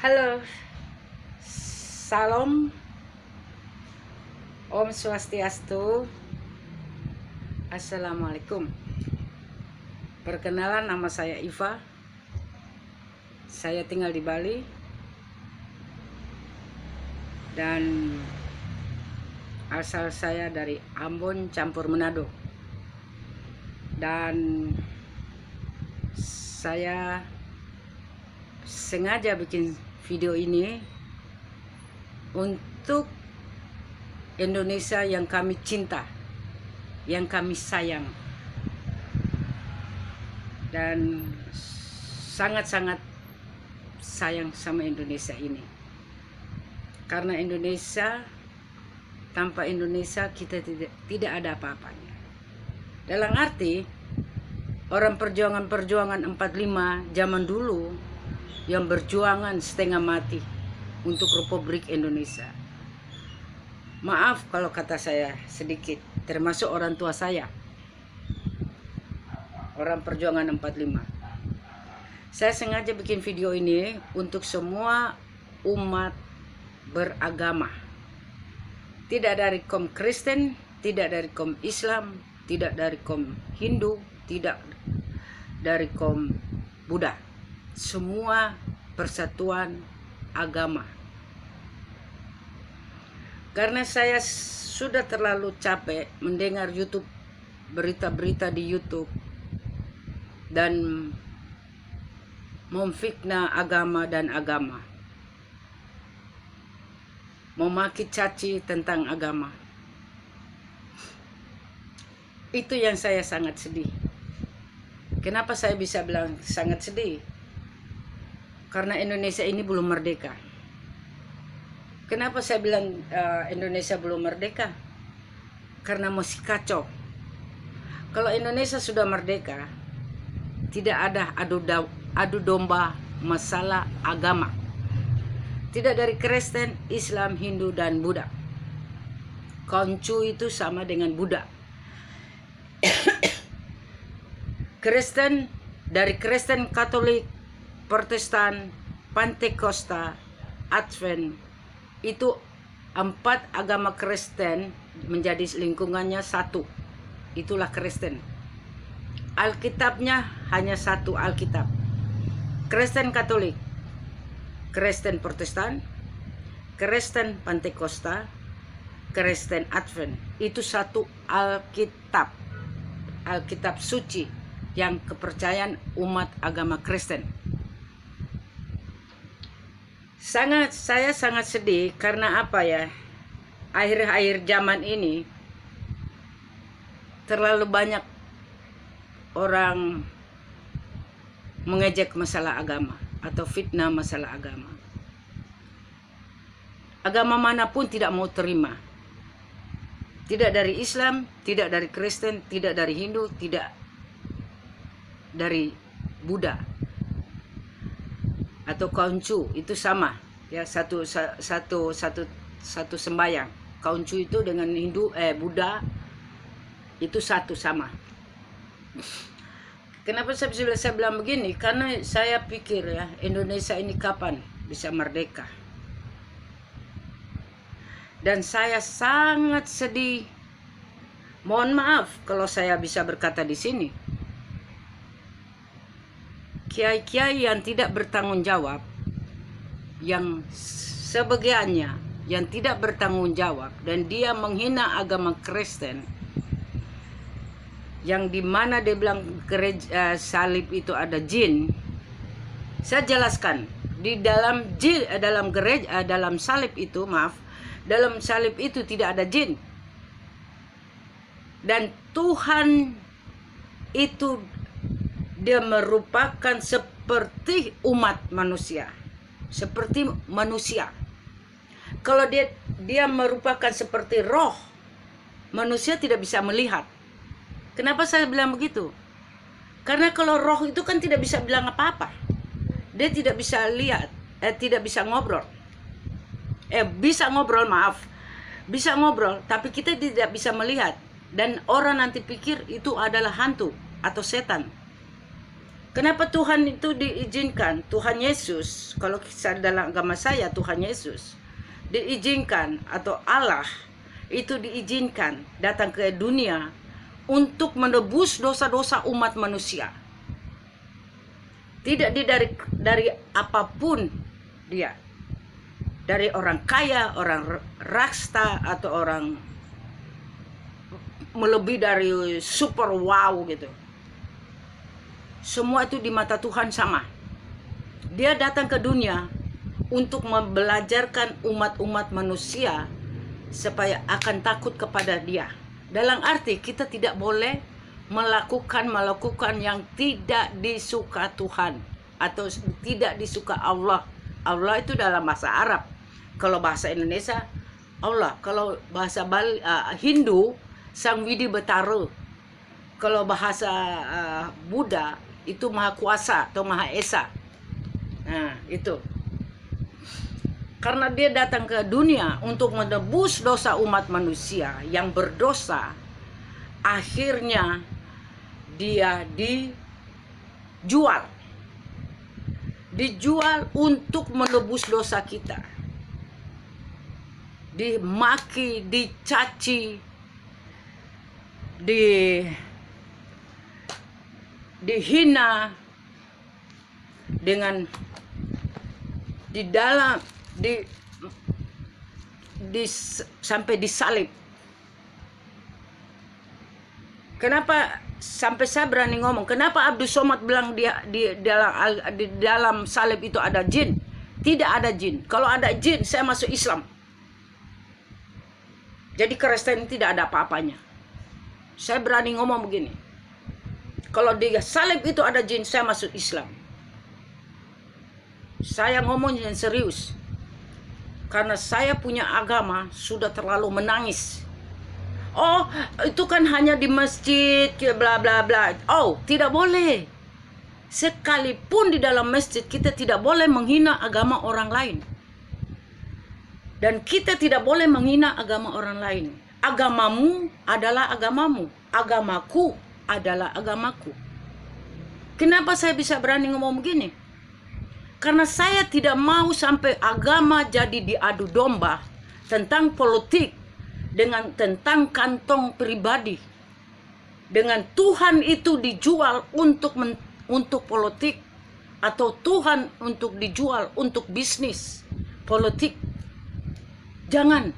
Halo, Salam, Om Swastiastu, Assalamualaikum. Perkenalan, nama saya Iva. Saya tinggal di Bali dan asal saya dari Ambon campur Manado. Dan saya sengaja bikin video ini untuk Indonesia yang kami cinta, yang kami sayang, dan sangat-sangat sayang sama Indonesia ini. Karena Indonesia, tanpa Indonesia kita tidak ada apa-apanya. Dalam arti orang perjuangan 45 zaman dulu yang berjuangan setengah mati untuk Republik Indonesia. Maaf kalau kata saya sedikit, termasuk orang tua saya, orang perjuangan 45. Saya sengaja bikin video ini untuk semua umat beragama. Tidak dari kaum Kristen, tidak dari kaum Islam, tidak dari kaum Hindu, tidak dari kaum Buddha. Semua persatuan agama. Karena saya sudah terlalu capek mendengar berita-berita di YouTube dan memfitnah agama dan agama, memaki caci tentang agama. Itu yang saya sangat sedih. Kenapa saya bisa bilang sangat sedih? Karena Indonesia ini belum merdeka. Kenapa saya bilang Indonesia belum merdeka? Karena masih kacau. Kalau Indonesia sudah merdeka, tidak ada adu domba masalah agama. Tidak dari Kristen, Islam, Hindu, dan Buddha. Konghucu itu sama dengan Buddha. Kristen, dari Kristen, Katolik, Protestan, Pentakosta, Advent, itu 4 agama Kristen menjadi lingkungannya satu. Itulah Kristen. Alkitabnya hanya satu Alkitab. Kristen Katolik, Kristen Protestan, Kristen Pentakosta, Kristen Advent. Itu satu Alkitab. Alkitab suci yang kepercayaan umat agama Kristen. Saya sangat sedih karena apa ya? Akhir-akhir zaman ini terlalu banyak orang mengejek masalah agama atau fitnah masalah agama. Agama manapun tidak mau terima. Tidak dari Islam, tidak dari Kristen, tidak dari Hindu, tidak dari Buddha atau Konghucu. Itu sama ya, satu sembayang. Konghucu itu dengan Buddha itu satu sama. Kenapa saya bilang begini? Karena saya pikir ya, Indonesia ini kapan bisa merdeka. Dan saya sangat sedih. Mohon maaf kalau saya bisa berkata di sini. Kiai-kiai yang tidak bertanggung jawab, yang sebagiannya yang tidak bertanggung jawab, dan dia menghina agama Kristen, yang dimana dia bilang gereja salib itu ada jin. Saya jelaskan, di dalam dalam salib itu, dalam salib itu tidak ada jin. Dan Tuhan itu dia merupakan seperti umat manusia, seperti manusia. Kalau dia merupakan seperti roh, manusia tidak bisa melihat. Kenapa saya bilang begitu? Karena kalau roh itu kan tidak bisa bilang apa-apa. Dia tidak bisa lihat, tidak bisa ngobrol. Bisa ngobrol, bisa ngobrol, tapi kita tidak bisa melihat. Dan orang nanti pikir itu adalah hantu atau setan. Kenapa Tuhan itu diizinkan? Tuhan Yesus, kalau dalam agama saya Tuhan Yesus diizinkan, atau Allah itu diizinkan datang ke dunia untuk menebus dosa-dosa umat manusia. Tidak dari apapun dia. Dari orang kaya, orang rasta, atau orang melebihi dari super wow gitu. Semua itu di mata Tuhan sama. Dia datang ke dunia untuk membelajarkan umat-umat manusia supaya akan takut kepada dia. Dalam arti kita tidak boleh melakukan yang tidak disuka Tuhan atau tidak disuka Allah. Allah itu dalam bahasa Arab. Kalau bahasa Indonesia Allah. Kalau bahasa Hindu Sang Widi Betara. Kalau bahasa Buddha itu Maha Kuasa atau Maha Esa. Nah, itu. Karena dia datang ke dunia untuk menebus dosa umat manusia yang berdosa, akhirnya dia dijual. Dijual untuk menebus dosa kita. Dimaki, dicaci, dihina dengan sampai disalib. Kenapa sampai saya berani ngomong? Kenapa Abdul Somad bilang di dalam salib itu ada jin? Tidak ada jin. Kalau ada jin, saya masuk Islam. Jadi Kristen tidak ada apa-apanya. Saya berani ngomong begini. Kalau di salib itu ada jin, saya masuk Islam. Saya ngomong yang serius. Karena saya punya agama sudah terlalu menangis. Oh, itu kan hanya di masjid, bla bla bla. Oh, tidak boleh. Sekalipun di dalam masjid, kita tidak boleh menghina agama orang lain. Dan kita tidak boleh menghina agama orang lain. Agamamu adalah agamamu. Agamaku adalah agamaku. Kenapa saya bisa berani ngomong begini? Karena saya tidak mau sampai agama jadi diadu domba tentang politik, tentang kantong pribadi. Dengan Tuhan itu dijual untuk politik, atau Tuhan untuk dijual untuk bisnis politik. Jangan.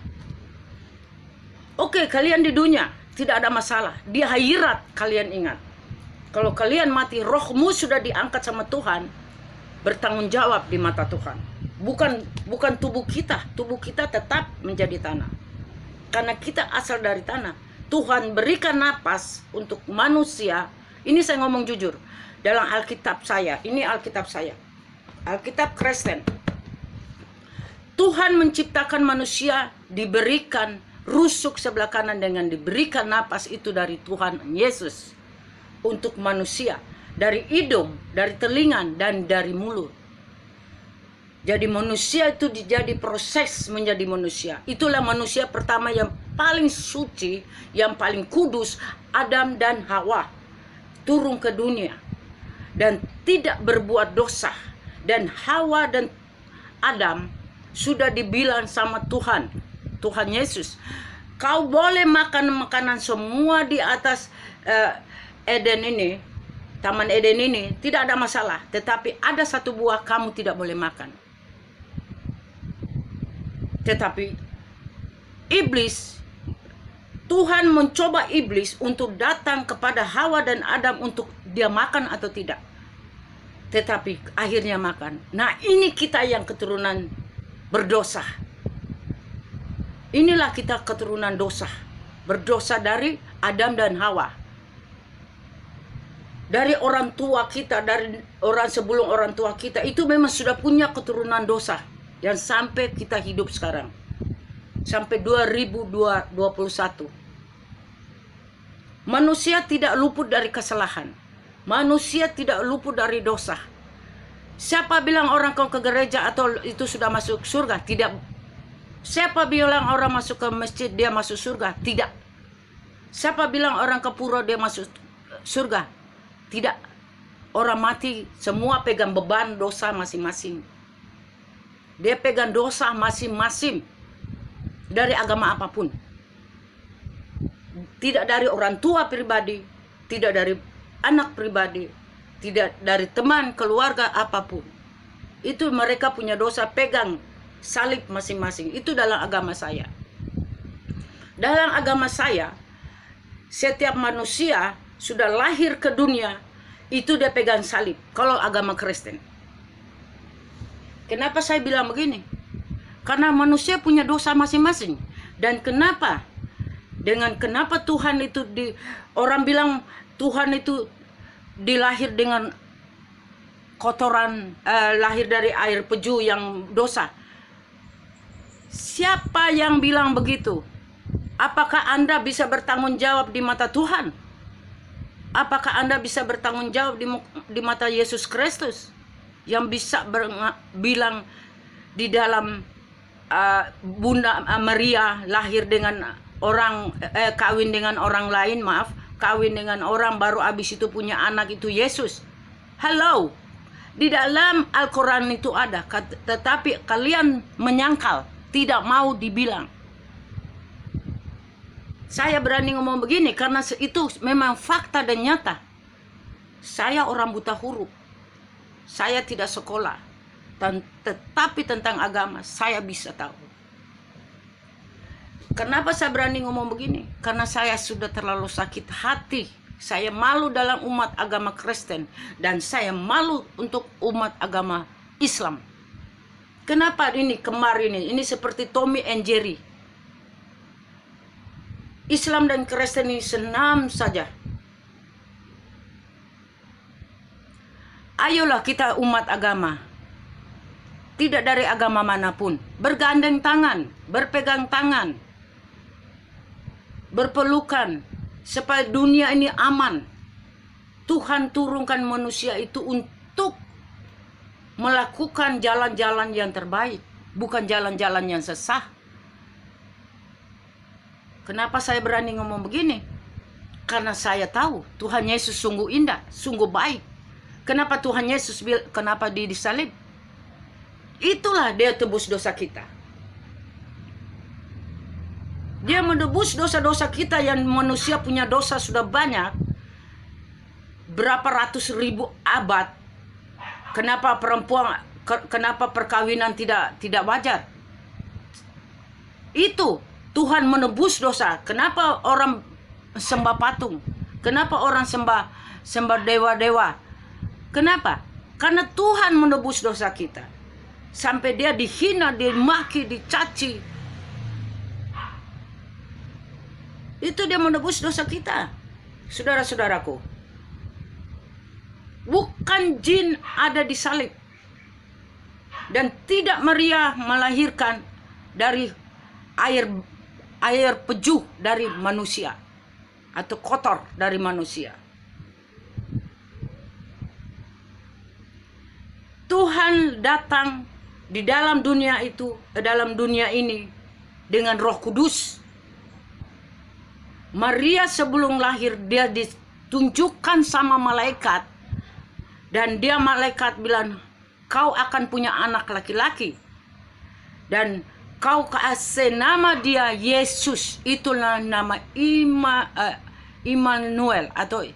Oke, kalian di dunia tidak ada masalah. Di akhirat kalian ingat. Kalau kalian mati, rohmu sudah diangkat sama Tuhan, bertanggung jawab di mata Tuhan. Bukan tubuh kita. Tubuh kita tetap menjadi tanah. Karena kita asal dari tanah. Tuhan berikan napas untuk manusia. Ini saya ngomong jujur. Dalam Alkitab saya. Ini Alkitab saya. Alkitab Kristen. Tuhan menciptakan manusia, diberikan rusuk sebelah kanan dengan diberikan napas itu dari Tuhan Yesus untuk manusia, dari hidung, dari telinga, dan dari mulut. Jadi manusia itu jadi proses menjadi manusia. Itulah manusia pertama yang paling suci, yang paling kudus, Adam dan Hawa turun ke dunia dan tidak berbuat dosa. Dan Hawa dan Adam sudah dibilang sama Tuhan Yesus, kau boleh makan makanan semua di atas Eden ini, Taman Eden ini, tidak ada masalah. Tetapi ada satu buah kamu tidak boleh makan. Tetapi iblis, Tuhan mencoba iblis untuk datang kepada Hawa dan Adam untuk dia makan atau tidak. Tetapi akhirnya makan. Nah, ini kita yang keturunan berdosa. Inilah kita keturunan dosa. Berdosa dari Adam dan Hawa. Dari orang tua kita, dari orang sebelum orang tua kita, itu memang sudah punya keturunan dosa. Yang sampai kita hidup sekarang. Sampai 2021. Manusia tidak luput dari kesalahan. Manusia tidak luput dari dosa. Siapa bilang orang kau ke gereja atau itu sudah masuk surga? Tidak. Siapa bilang orang masuk ke masjid dia masuk surga? Tidak. Siapa bilang orang ke pura dia masuk surga? Tidak. orang mati semua pegang beban dosa masing-masing. Dia pegang dosa masing-masing dari agama apapun. Tidak dari orang tua pribadi, tidak dari anak pribadi, tidak dari teman, keluarga, apapun. Itu mereka punya dosa, pegang salib masing-masing. Itu dalam agama saya. Dalam agama saya, setiap manusia sudah lahir ke dunia, itu dia pegang salib. Kalau agama Kristen. Kenapa saya bilang begini? Karena manusia punya dosa masing-masing. Dan kenapa Tuhan itu orang bilang Tuhan itu dilahir dengan kotoran, lahir dari air peju yang dosa. Siapa yang bilang begitu? Apakah Anda bisa bertanggung jawab di mata Tuhan? Apakah Anda bisa bertanggung jawab di mata Yesus Kristus? Yang bisa bilang di dalam Bunda Maria lahir dengan orang, kawin dengan orang lain, kawin dengan orang baru habis itu punya anak, itu Yesus. Halo, di dalam Al-Quran itu ada, tetapi kalian menyangkal, tidak mau dibilang. Saya berani ngomong begini karena itu memang fakta dan nyata. Saya orang buta huruf, saya tidak sekolah, tetapi tentang agama saya bisa tahu. Kenapa saya berani ngomong begini? Karena saya sudah terlalu sakit hati. Saya malu dalam umat agama Kristen. Dan saya malu untuk umat agama Islam. Kenapa ini kemarin ini seperti Tommy and Jerry. Islam dan Kristen ini senam saja. Ayolah kita umat agama. Tidak dari agama manapun. Bergandeng tangan, berpegang tangan, berpelukan supaya dunia ini aman. Tuhan turunkan manusia itu untuk melakukan jalan-jalan yang terbaik, bukan jalan-jalan yang sesat. Kenapa saya berani ngomong begini? Karena saya tahu Tuhan Yesus sungguh indah, sungguh baik. Kenapa Tuhan Yesus kenapa disalib? Itulah dia tebus dosa kita. Dia menebus dosa-dosa kita yang manusia punya dosa sudah banyak. Berapa ratus ribu abad. Kenapa kenapa perkawinan tidak wajar? Itu Tuhan menebus dosa. Kenapa orang sembah patung? Kenapa orang sembah dewa-dewa? Kenapa? Karena Tuhan menebus dosa kita. Sampai dia dihina, dimaki, dicaci. Itu dia menebus dosa kita. Saudara-saudaraku. Bukan jin ada di salib. Dan tidak Maria melahirkan dari air peju dari manusia. Atau kotor dari manusia. Tuhan datang di dalam dunia ini dengan Roh Kudus. Maria sebelum lahir dia ditunjukkan sama malaikat. Dan dia malaikat bilang, kau akan punya anak laki-laki. Dan kau kasih nama dia Yesus. Itulah nama Immanuel. Atau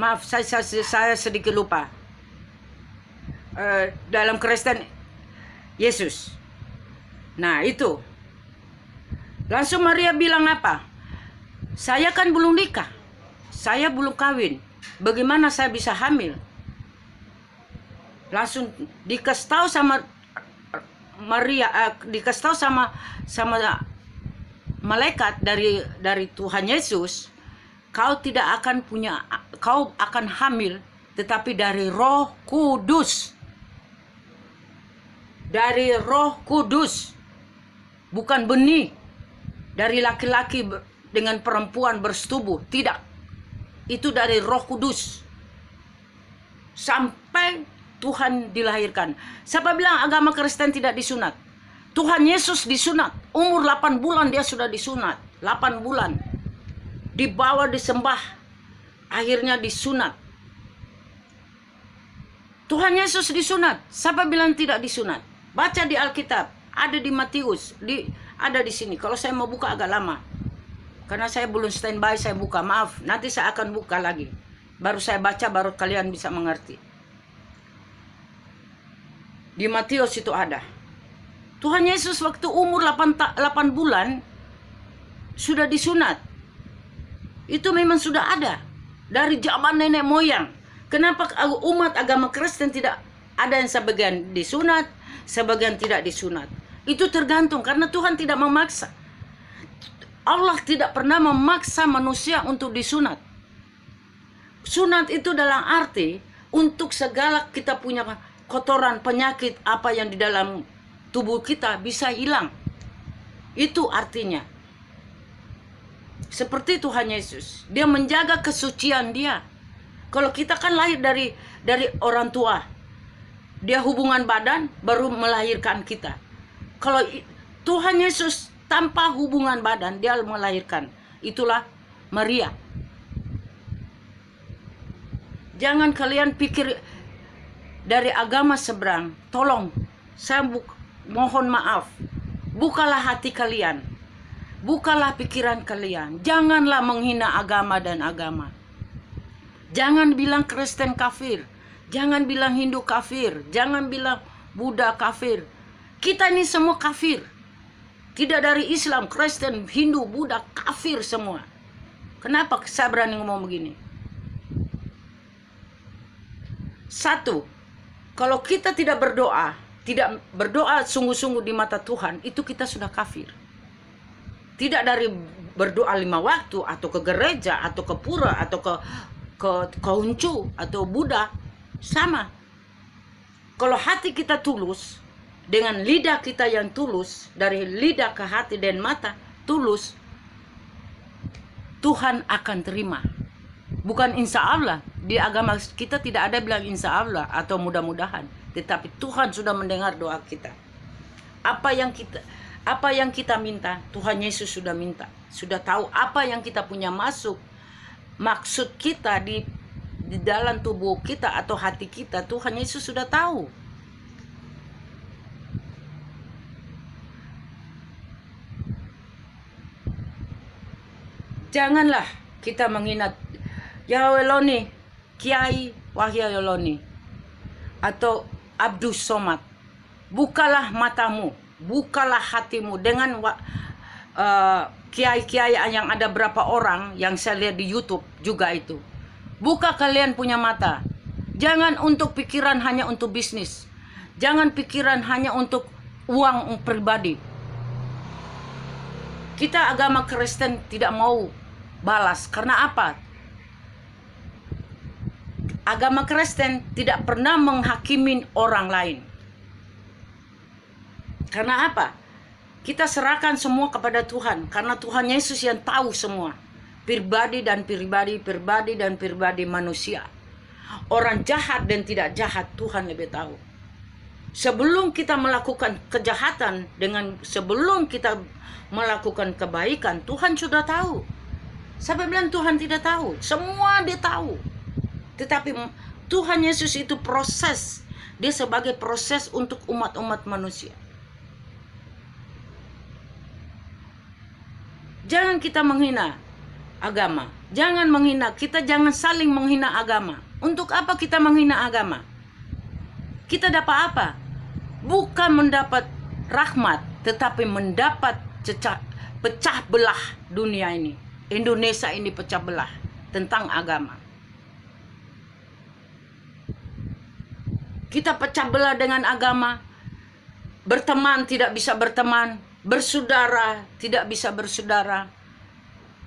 maaf, saya sedikit lupa. Dalam Kristen Yesus. Nah itu. Langsung Maria bilang apa? Saya kan belum nikah. Saya belum kawin. Bagaimana saya bisa hamil? Langsung dikasih tahu sama Maria, dikasih tahu sama malaikat dari Tuhan Yesus, kau akan hamil, tetapi dari Roh Kudus. Dari Roh Kudus. Bukan benih dari laki-laki dengan perempuan bersetubuh. Tidak. Itu dari Roh Kudus. Sampai Tuhan dilahirkan. Siapa bilang agama Kristen tidak disunat? Tuhan Yesus disunat. Umur 8 bulan dia sudah disunat. 8 bulan. Dibawa disembah. Akhirnya disunat. Tuhan Yesus disunat. Siapa bilang tidak disunat? Baca di Alkitab. Ada di Matius. Ada di sini. Kalau saya mau buka agak lama. Karena saya belum standby, saya buka. Maaf, nanti saya akan buka lagi. Baru saya baca, baru kalian bisa mengerti. Di Matius itu ada. Tuhan Yesus waktu umur 8 bulan sudah disunat. Itu memang sudah ada. Dari zaman nenek moyang. Kenapa umat agama Kristen tidak ada yang sebagian disunat, sebagian tidak disunat? Itu tergantung karena Tuhan tidak memaksa. Allah tidak pernah memaksa manusia untuk disunat. Sunat itu dalam arti untuk segala kita punya kotoran, penyakit, apa yang di dalam tubuh kita bisa hilang. Itu artinya. Seperti Tuhan Yesus. Dia menjaga kesucian dia. Kalau kita kan lahir dari orang tua. Dia hubungan badan baru melahirkan kita. Kalau Tuhan Yesus tanpa hubungan badan dia melahirkan. Itulah Maria. Jangan kalian pikir dari agama seberang. Tolong, saya mohon maaf. Bukalah hati kalian. Bukalah pikiran kalian. Janganlah menghina agama dan agama. Jangan bilang Kristen kafir. Jangan bilang Hindu kafir. Jangan bilang Buddha kafir. Kita ini semua kafir. Tidak dari Islam, Kristen, Hindu, Buddha, kafir semua. Kenapa saya berani ngomong begini? Satu, kalau kita tidak berdoa sungguh-sungguh di mata Tuhan, itu kita sudah kafir. Tidak dari berdoa 5 waktu, atau ke gereja, atau ke pura, atau ke Konghucu, atau Buddha, sama. Kalau hati kita tulus, dengan lidah kita yang tulus, dari lidah ke hati dan mata tulus, Tuhan akan terima. Bukan insya Allah. Di agama kita tidak ada bilang insya Allah atau mudah-mudahan. Tetapi Tuhan sudah mendengar doa kita. Apa yang kita minta, Tuhan Yesus sudah minta. Sudah tahu apa yang kita punya maksud kita di dalam tubuh kita atau hati kita. Tuhan Yesus sudah tahu. Janganlah kita menghina Yahweh Loni, Kiai Wahya Yoloni, atau Abdus Somad. Bukalah matamu, bukalah hatimu dengan kiai-kiai yang ada berapa orang yang saya lihat di YouTube juga itu. Buka kalian punya mata. Jangan untuk pikiran hanya untuk bisnis. Jangan pikiran hanya untuk uang pribadi. Kita agama Kristen tidak mau balas. Karena apa? Agama Kristen tidak pernah menghakimi orang lain. Karena apa? Kita serahkan semua kepada Tuhan. Karena Tuhan Yesus yang tahu semua. Pribadi dan pribadi manusia. Orang jahat dan tidak jahat, Tuhan lebih tahu. Sebelum kita melakukan kejahatan, sebelum kita melakukan kebaikan, Tuhan sudah tahu. Siapa bilang Tuhan tidak tahu? Semua dia tahu. Tetapi Tuhan Yesus itu proses. Dia sebagai proses untuk umat-umat manusia. Jangan kita menghina agama. Jangan menghina. Kita jangan saling menghina agama. Untuk apa kita menghina agama? Kita dapat apa? Bukan mendapat rahmat, tetapi mendapat pecah belah dunia ini. Indonesia ini pecah belah tentang agama. Kita pecah belah dengan agama. Berteman tidak bisa berteman. Bersaudara tidak bisa bersaudara.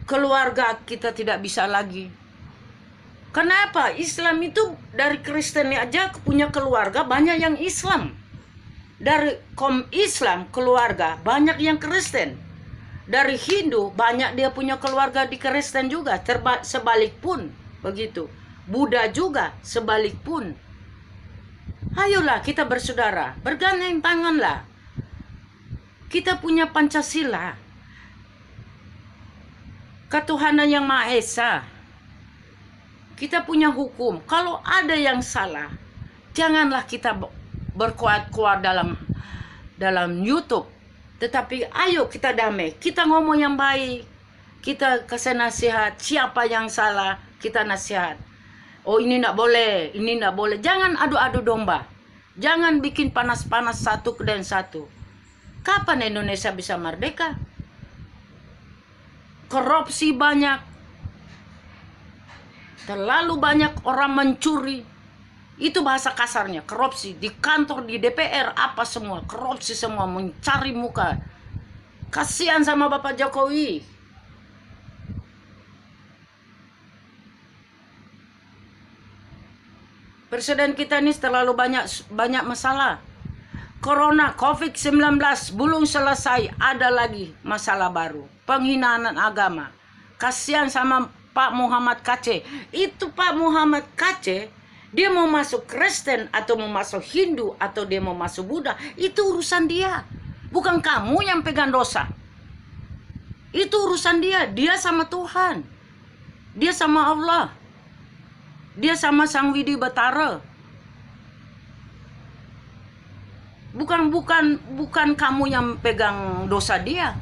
Keluarga kita tidak bisa lagi. Kenapa? Islam itu dari Kristen aja punya keluarga banyak yang Islam. Dari Islam keluarga banyak yang Kristen. Dari Hindu banyak dia punya keluarga di Kristen juga. Sebalik pun begitu. Buddha juga sebalik pun. Ayolah kita bersaudara, bergandeng tanganlah. Kita punya Pancasila, ketuhanan yang Maha Esa. Kita punya hukum. Kalau ada yang salah, janganlah kita berkuat-kuat dalam YouTube. Tetapi ayo kita damai, kita ngomong yang baik, kita kasih nasihat. Siapa yang salah, kita nasihat. Oh, ini tidak boleh, ini tidak boleh. Jangan adu-adu domba. Jangan bikin panas-panas satu dan satu. Kapan Indonesia bisa merdeka? Korupsi banyak. Terlalu banyak orang mencuri. Itu bahasa kasarnya, korupsi. Di kantor, di DPR, apa semua. Korupsi semua, mencari muka. Kasihan sama Bapak Jokowi. Presiden kita ini terlalu banyak masalah. Corona, COVID-19 belum selesai, ada lagi masalah baru. Penghinaan agama. Kasihan sama Pak Muhammad Kaceh. Itu Pak Muhammad Kaceh, dia mau masuk Kristen atau mau masuk Hindu atau dia mau masuk Buddha, itu urusan dia. Bukan kamu yang pegang dosa. Itu urusan dia. Dia sama Tuhan. Dia sama Allah. Dia sama Sang Widi Batara. Bukan kamu yang pegang dosa dia.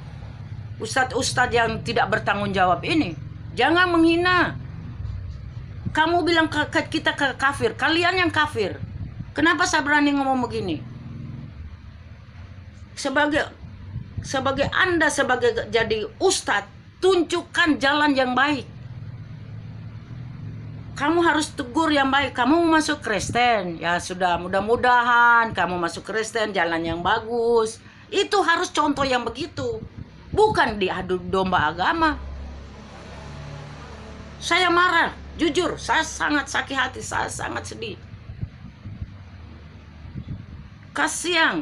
Ustadz-ustadz yang tidak bertanggung jawab ini. Jangan menghina. Kamu bilang kita kafir. Kalian yang kafir. Kenapa saya berani ngomong begini? Sebagai Anda sebagai jadi ustadz, tunjukkan jalan yang baik. Kamu harus tegur yang baik. Kamu mau masuk Kristen, ya sudah, mudah-mudahan kamu masuk Kristen, jalan yang bagus. Itu harus contoh yang begitu. Bukan diadu domba agama. Saya marah, jujur, saya sangat sakit hati, saya sangat sedih. Kasihan.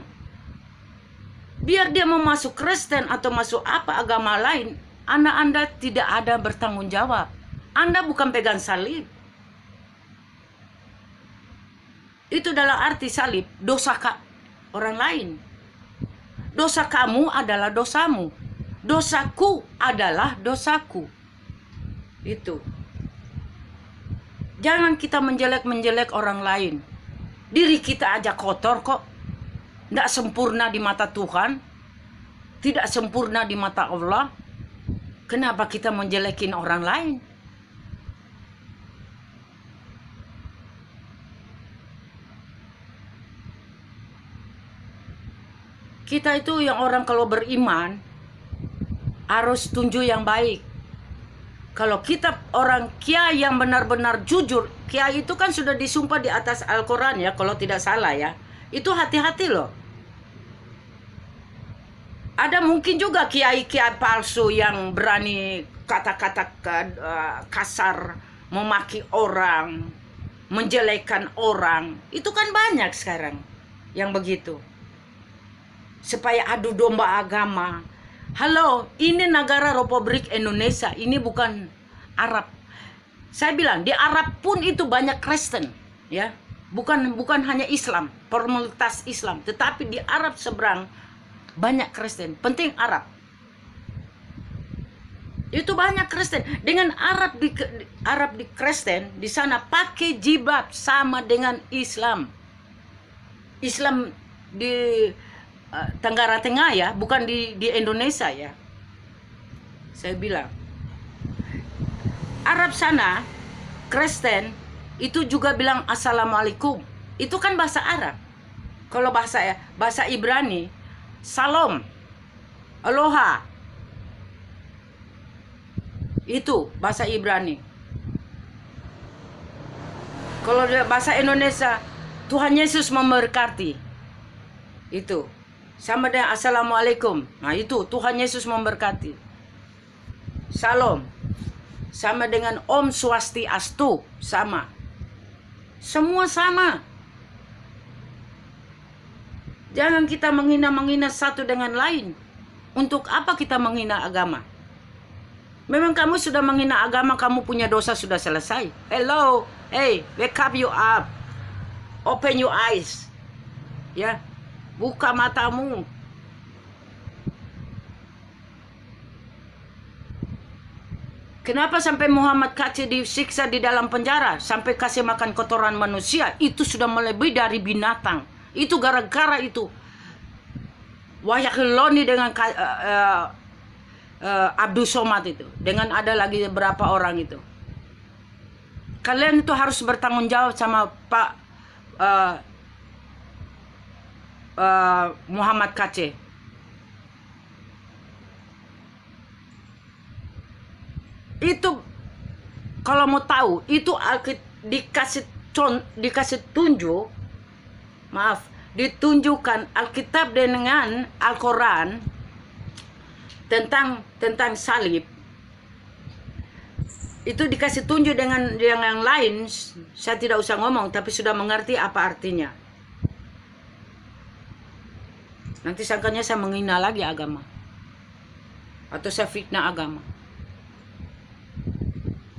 Biar dia mau masuk Kristen atau masuk apa agama lain, anak Anda tidak ada bertanggung jawab. Anda bukan pegang salib. Itu dalam arti salib, dosa orang lain. Dosa kamu adalah dosamu. Dosaku adalah dosaku. Itu. Jangan kita menjelek-menjelek orang lain. Diri kita aja kotor kok. Tidak sempurna di mata Tuhan. Tidak sempurna di mata Allah. Kenapa kita menjelekin orang lain? Kita itu yang orang kalau beriman harus tunjuk yang baik. Kalau kita orang kiai yang benar-benar jujur, kiai itu kan sudah disumpah di atas Al-Quran ya, kalau tidak salah ya. Itu hati-hati loh. Ada mungkin juga kiai-kiai palsu yang berani kata-kata kasar, memaki orang, menjelekkan orang. Itu kan banyak sekarang yang begitu. Supaya adu domba agama. Halo, ini negara Republik Indonesia, ini bukan Arab. Saya bilang di Arab pun itu banyak Kristen, ya. Bukan hanya Islam, formalitas Islam, tetapi di Arab seberang banyak Kristen. Penting Arab. Itu banyak Kristen. Dengan Arab di Kristen di sana pakai jilbab sama dengan Islam. Islam di Tenggara Tengah ya, bukan di Indonesia ya. Saya bilang Arab sana Kristen itu juga bilang assalamualaikum. Itu kan bahasa Arab. Kalau bahasa Ibrani salam, aloha. Itu bahasa Ibrani. Kalau bahasa Indonesia Tuhan Yesus memberkati. Itu sama dengan assalamualaikum. Nah itu Tuhan Yesus memberkati. Salam sama dengan Om Swastiastu, sama. Semua sama. Jangan kita menghina satu dengan lain. Untuk apa kita menghina agama? Memang kamu sudah menghina agama, kamu punya dosa sudah selesai. Hello, hey, wake up you up. Open your eyes. Ya. Buka matamu. Kenapa sampai Muhammad Kaceh disiksa di dalam penjara? Sampai kasih makan kotoran manusia. Itu sudah melebihi dari binatang. Itu gara-gara itu. Wahyakiloni dengan Abdul Somad itu. Dengan ada lagi beberapa orang itu. Kalian itu harus bertanggung jawab sama Pak Muhammad Kaceh. Itu kalau mau tahu, itu dikasih tunjuk, maaf, ditunjukkan Alkitab dengan Al-Quran tentang salib. Itu dikasih tunjuk dengan yang lain, saya tidak usah ngomong, tapi sudah mengerti apa artinya. Nanti sangkanya saya menghina lagi agama, atau saya fitnah agama.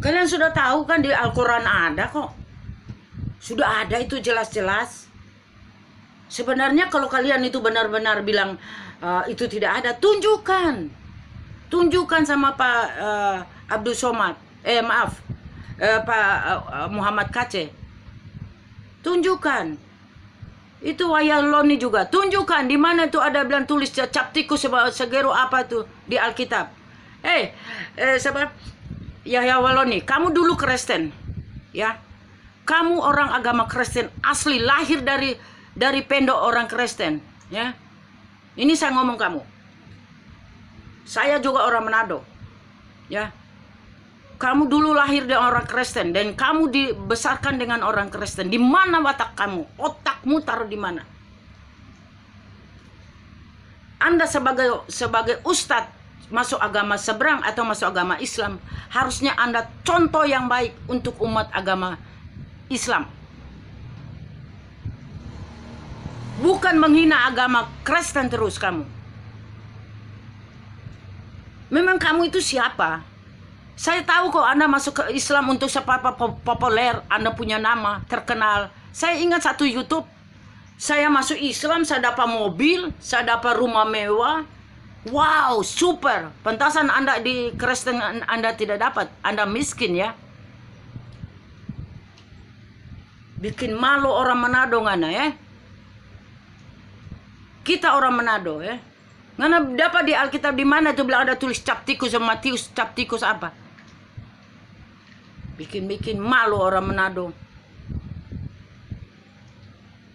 Kalian sudah tahu kan di Al-Quran ada kok. Sudah ada itu jelas-jelas. Sebenarnya kalau kalian itu benar-benar bilang itu tidak ada, tunjukkan. Tunjukkan sama Pak Abdul Somad. Pak Muhammad Kaceh. Tunjukkan. Itu Wahyakiloni juga. Tunjukkan di mana itu ada bilang tulis cap tikus segero apa tuh di Alkitab. Yahya Waloni, kamu dulu Kristen, ya. Kamu orang agama Kristen asli, lahir dari pendok orang Kristen, ya. Ini saya ngomong kamu. Saya juga orang Manado, ya. Kamu dulu lahir dari orang Kristen dan kamu dibesarkan dengan orang Kristen. Di mana watak kamu? Otakmu taruh di mana? Anda sebagai ustadz masuk agama seberang atau masuk agama Islam, harusnya Anda contoh yang baik untuk umat agama Islam. Bukan menghina agama Kristen terus kamu. Memang kamu itu siapa? Saya tahu kok Anda masuk ke Islam untuk seberapa populer, Anda punya nama, terkenal. Saya ingat satu YouTube, saya masuk Islam, saya dapat mobil, saya dapat rumah mewah. Wow, super. Pantasan Anda di Kristen Anda tidak dapat. Anda miskin ya. Bikin malu orang Manado ngana ya. Kita orang Manado ya. Ngana dapat di Alkitab di mana tuh bilang ada tulis cap tikus sama Matius cap tikus apa? Bikin malu orang Manado.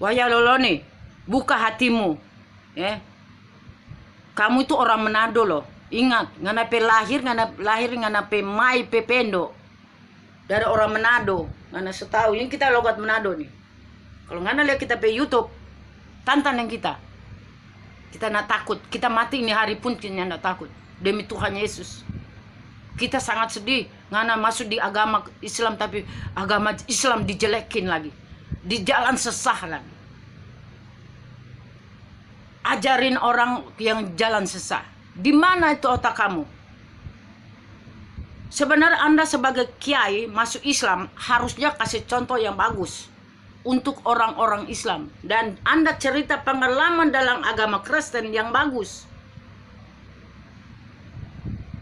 Wahyakiloni, buka hatimu ya. Kamu itu orang Manado loh. Ingat, ngana lahir ngana mai pependo. Dari orang Manado. Ngana setahu, ini kita logat Manado nih. Kalau ngana lihat kita pe YouTube, tantang yang kita. Kita nak takut. Kita mati ini hari pun kita nak takut. Demi Tuhan Yesus. Kita sangat sedih. Ngana masuk di agama Islam, tapi agama Islam dijelekin lagi. Di jalan sesah lagi. Ajarin orang yang jalan sesat. Di mana itu otak kamu? Sebenarnya Anda sebagai kiai masuk Islam harusnya kasih contoh yang bagus untuk orang-orang Islam. Dan Anda cerita pengalaman dalam agama Kristen yang bagus.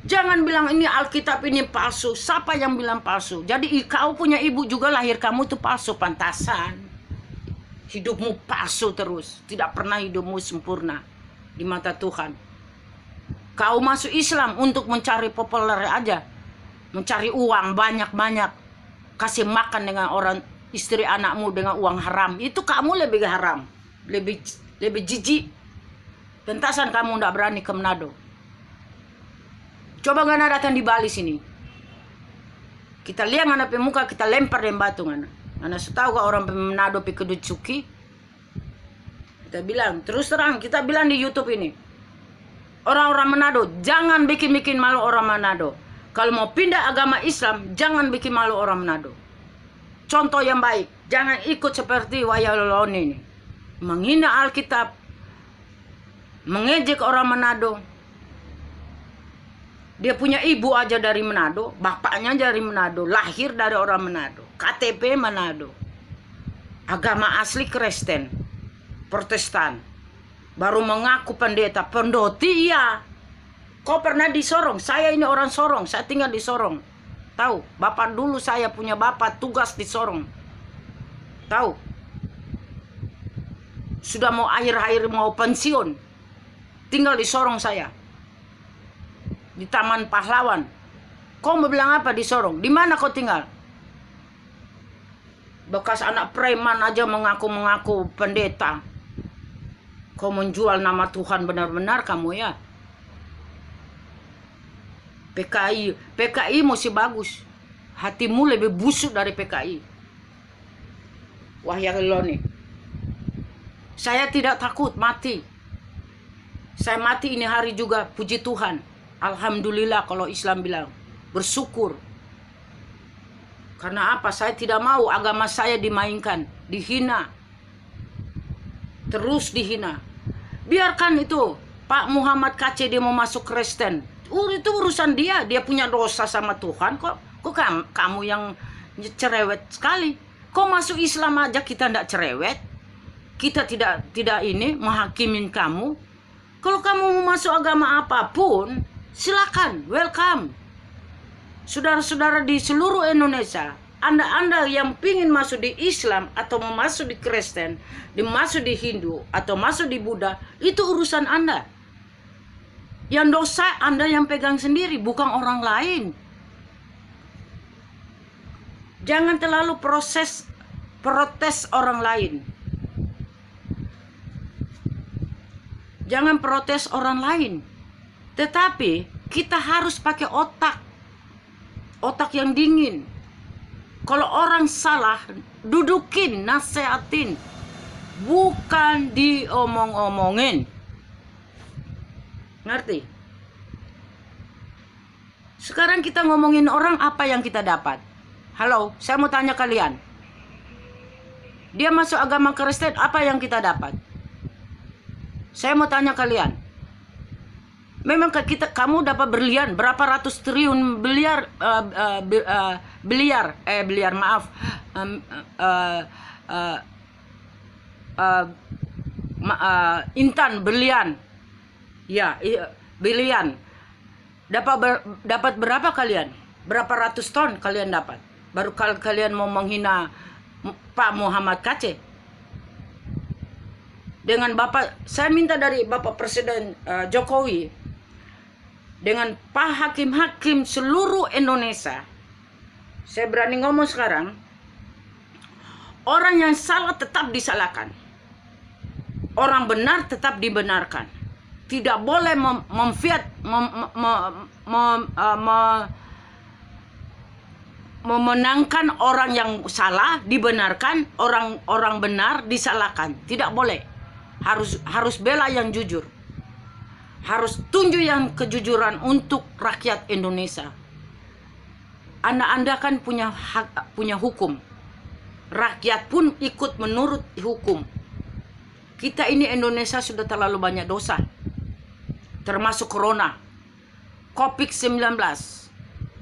Jangan bilang ini Alkitab ini palsu. Siapa yang bilang palsu? Jadi kau punya ibu juga lahir kamu itu palsu, pantasan. Hidupmu palsu terus. Tidak pernah hidupmu sempurna di mata Tuhan. Kau masuk Islam untuk mencari populer aja. Mencari uang banyak-banyak. Kasih makan dengan orang istri anakmu dengan uang haram. Itu kamu lebih haram. Lebih jijik. Pentasan kamu tidak berani ke Manado. Coba ngana datang di Bali sini. Kita lihat ngana pe muka, kita lempar dengan batu ngana. Mana setahu kok orang Manado pi kedut cuki. Kita bilang, terus terang kita bilang di YouTube ini. Orang-orang Manado, jangan bikin malu orang Manado. Kalau mau pindah agama Islam, jangan bikin malu orang Manado. Contoh yang baik, jangan ikut seperti Wahyakiloni ini. Menghina Alkitab, mengejek orang Manado. Dia punya ibu aja dari Manado, bapaknya dari Manado, lahir dari orang Manado, KTP Manado. Agama asli Kristen, Protestan. Baru mengaku pendeta, pendoti iya. Kau pernah di Sorong? Saya ini orang Sorong, saya tinggal di Sorong. Tahu, bapak dulu saya punya bapak tugas di Sorong. Tahu. Sudah mau akhir-akhir mau pensiun. Tinggal di Sorong saya. Di Taman Pahlawan. Kau mau bilang apa di Sorong? Di mana kau tinggal? Bekas anak preman aja mengaku-mengaku pendeta. Kau menjual nama Tuhan benar-benar kamu ya. PKI masih bagus. Hatimu lebih busuk dari PKI. Wahyaloni. Saya tidak takut mati. Saya mati ini hari juga, puji Tuhan. Alhamdulillah kalau Islam bilang. Bersyukur. Karena apa? Saya tidak mau agama saya dimainkan, dihina. Terus dihina. Biarkan itu Pak Muhammad KC dia mau masuk Kristen. Itu urusan dia. Dia punya dosa sama Tuhan kok. Kok kamu yang cerewet sekali? Kok masuk Islam aja kita tidak cerewet? Kita tidak ini menghakimin kamu. Kalau kamu mau masuk agama apapun, silakan, welcome. Saudara-saudara di seluruh Indonesia, Anda yang pingin masuk di Islam atau mau masuk di Kristen, masuk di Hindu atau masuk di Buddha, itu urusan Anda. Yang dosa Anda yang pegang sendiri, bukan orang lain. Jangan terlalu protes orang lain. Jangan protes orang lain. Tetapi kita harus pakai otak. Otak yang dingin. Kalau orang salah, dudukin, nasehatin. Bukan diomong-omongin. Ngerti? Sekarang kita ngomongin orang, apa yang kita dapat? Halo, saya mau tanya kalian. Dia masuk agama Kristen, apa yang kita dapat? Saya mau tanya kalian. Memang kamu dapat berlian berapa ratus triliun intan berlian. Ya, bilian. Dapat berapa kalian? Berapa ratus ton kalian dapat? Baru kalian mau menghina Pak Muhammad KC. Dengan Bapak, saya minta dari Bapak Presiden Jokowi, dengan Pak Hakim-Hakim seluruh Indonesia, saya berani ngomong sekarang, orang yang salah tetap disalahkan, orang benar tetap dibenarkan. Tidak boleh memenangkan orang yang salah dibenarkan, orang benar disalahkan. Tidak boleh. Harus bela yang jujur. Harus tunjuk yang kejujuran untuk rakyat Indonesia. Anda kan punya hak, punya hukum. Rakyat pun ikut menurut hukum. Kita ini Indonesia sudah terlalu banyak dosa. Termasuk corona. COVID-19.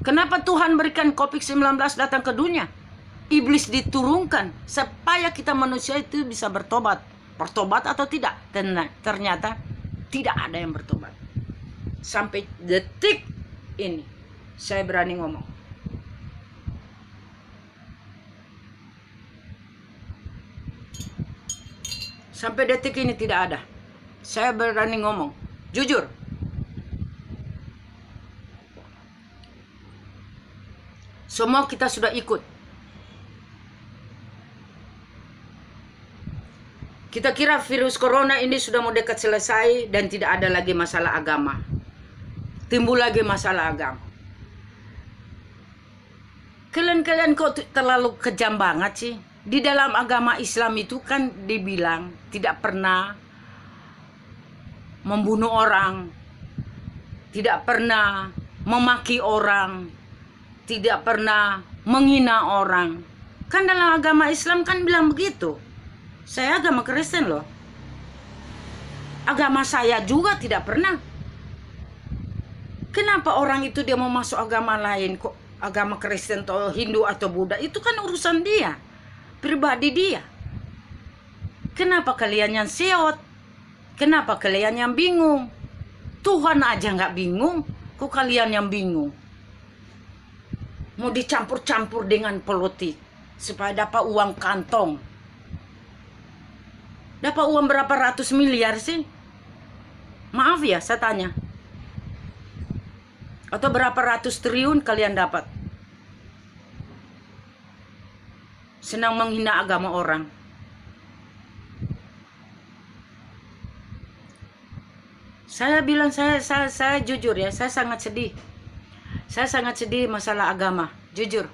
Kenapa Tuhan berikan COVID-19 datang ke dunia? Iblis diturunkan supaya kita manusia itu bisa bertobat. Bertobat atau tidak? Ternyata tidak ada yang bertobat. Sampai detik ini saya berani ngomong. Sampai detik ini tidak ada. Saya berani ngomong. Jujur. Semua kita sudah ikut. Kita kira virus corona ini sudah mau dekat selesai dan tidak ada lagi masalah agama. Timbul lagi masalah agama. Kalian kok terlalu kejam banget sih? Di dalam agama Islam itu kan dibilang tidak pernah membunuh orang, tidak pernah memaki orang, tidak pernah menghina orang. Kan dalam agama Islam kan bilang begitu. Saya agama Kristen loh. Agama saya juga tidak pernah. Kenapa orang itu dia mau masuk agama lain, kok agama Kristen atau Hindu atau Buddha? Itu kan urusan dia, pribadi dia. Kenapa kalian yang siot? Kenapa kalian yang bingung? Tuhan aja nggak bingung, kok kalian yang bingung? mau dicampur-campur dengan politik supaya dapat uang kantong. Dapat uang berapa ratus miliar sih? Maaf ya, saya tanya. Atau berapa ratus triliun kalian dapat? Senang menghina agama orang. Saya bilang, saya jujur ya, saya sangat sedih. Saya sangat sedih masalah agama, jujur.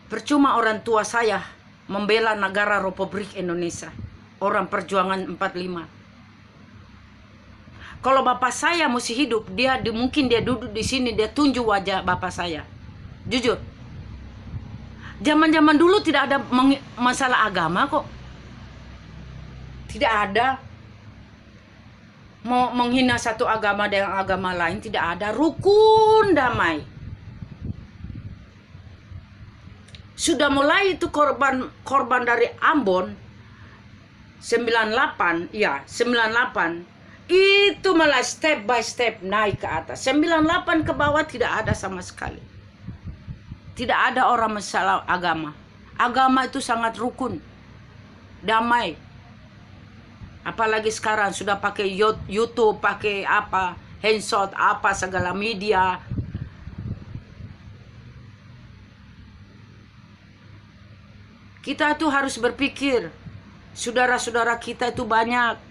Percuma orang tua saya membela negara Republik Indonesia. Orang perjuangan 45. Kalau bapak saya masih hidup, mungkin dia duduk di sini, dia tunjuk wajah bapak saya. Jujur. Zaman-zaman dulu tidak ada masalah agama kok. Tidak ada. Mau menghina satu agama dengan agama lain, tidak ada. Rukun damai. Sudah mulai itu korban dari Ambon 98, ya 98 itu malah step by step naik ke atas. 98 ke bawah tidak ada sama sekali. Tidak ada orang masalah agama. Agama itu sangat rukun, damai. Apalagi sekarang sudah pakai YouTube, pakai apa, handshot, apa segala media. Kita tuh harus berpikir, saudara-saudara kita itu banyak.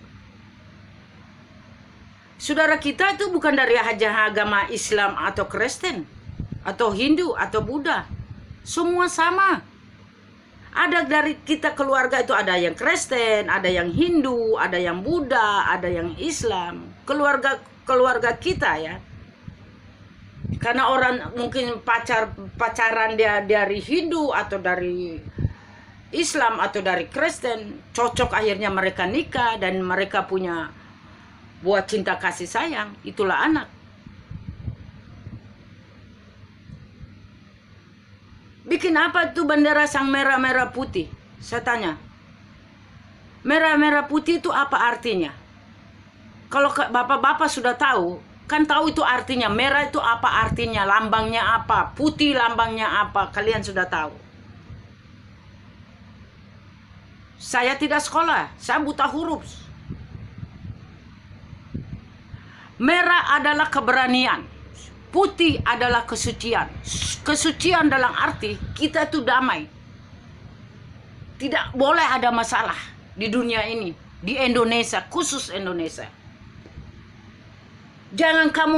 Saudara kita itu bukan dari agama Islam atau Kristen, atau Hindu, atau Buddha. Semua sama. Ada dari kita keluarga itu, ada yang Kristen, ada yang Hindu, ada yang Buddha, ada yang Islam. Keluarga kita ya. Karena orang mungkin pacaran dia dari Hindu atau dari Islam atau dari Kristen, cocok akhirnya mereka nikah dan mereka punya buat cinta kasih sayang, itulah anak. Bikin apa tuh bendera sang merah-merah putih? Saya tanya. Merah-merah putih itu apa artinya? Kalau bapak-bapak sudah tahu, kan tahu itu artinya. Merah itu apa artinya, lambangnya apa, putih lambangnya apa, kalian sudah tahu. Saya tidak sekolah, saya buta huruf. Merah adalah keberanian, putih adalah kesucian. Kesucian dalam arti kita itu damai. Tidak boleh ada masalah di dunia ini, di Indonesia, khusus Indonesia. Jangan kamu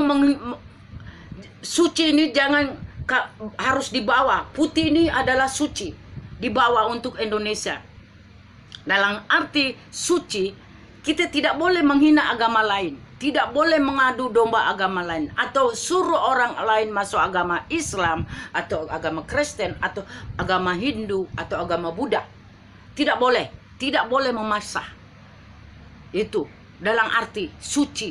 suci ini jangan harus dibawa. Putih ini adalah suci, dibawa untuk Indonesia. Dalam arti suci, kita tidak boleh menghina agama lain, tidak boleh mengadu domba agama lain, atau suruh orang lain masuk agama Islam, atau agama Kristen, atau agama Hindu, atau agama Buddha. Tidak boleh memaksa. Itu dalam arti suci.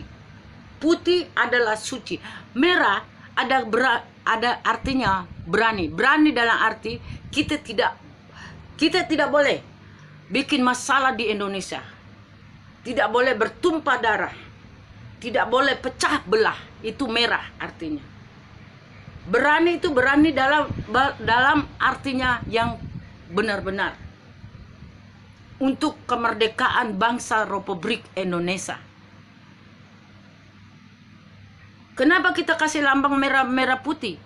Putih adalah suci. Merah ada artinya berani. Berani dalam arti kita tidak boleh bikin masalah di Indonesia. Tidak boleh bertumpah darah. Tidak boleh pecah belah. Itu merah artinya. Berani itu berani dalam artinya yang benar-benar. Untuk kemerdekaan bangsa Republik Indonesia. Kenapa kita kasih lambang merah putih?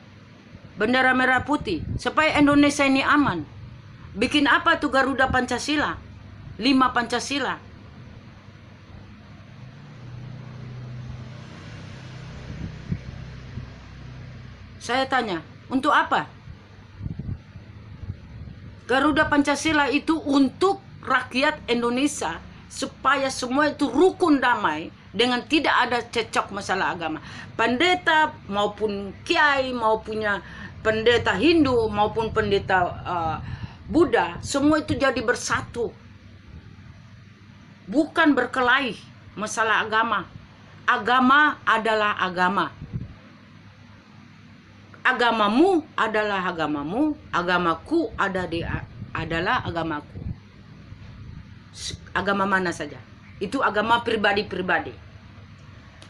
Bendera merah putih. Supaya Indonesia ini aman. Bikin apa tuh Garuda Pancasila? 5 Pancasila. Saya tanya, untuk apa? Garuda Pancasila itu untuk rakyat Indonesia. Supaya semua itu rukun damai. Dengan tidak ada cecok masalah agama. Pendeta maupun kiai, maupun pendeta Hindu, maupun pendeta Buddha, semua itu jadi bersatu. Bukan berkelahi masalah agama. Agama adalah agama. Agamamu adalah agamamu, agamaku adalah agamaku. Agama mana saja. Itu agama pribadi-pribadi.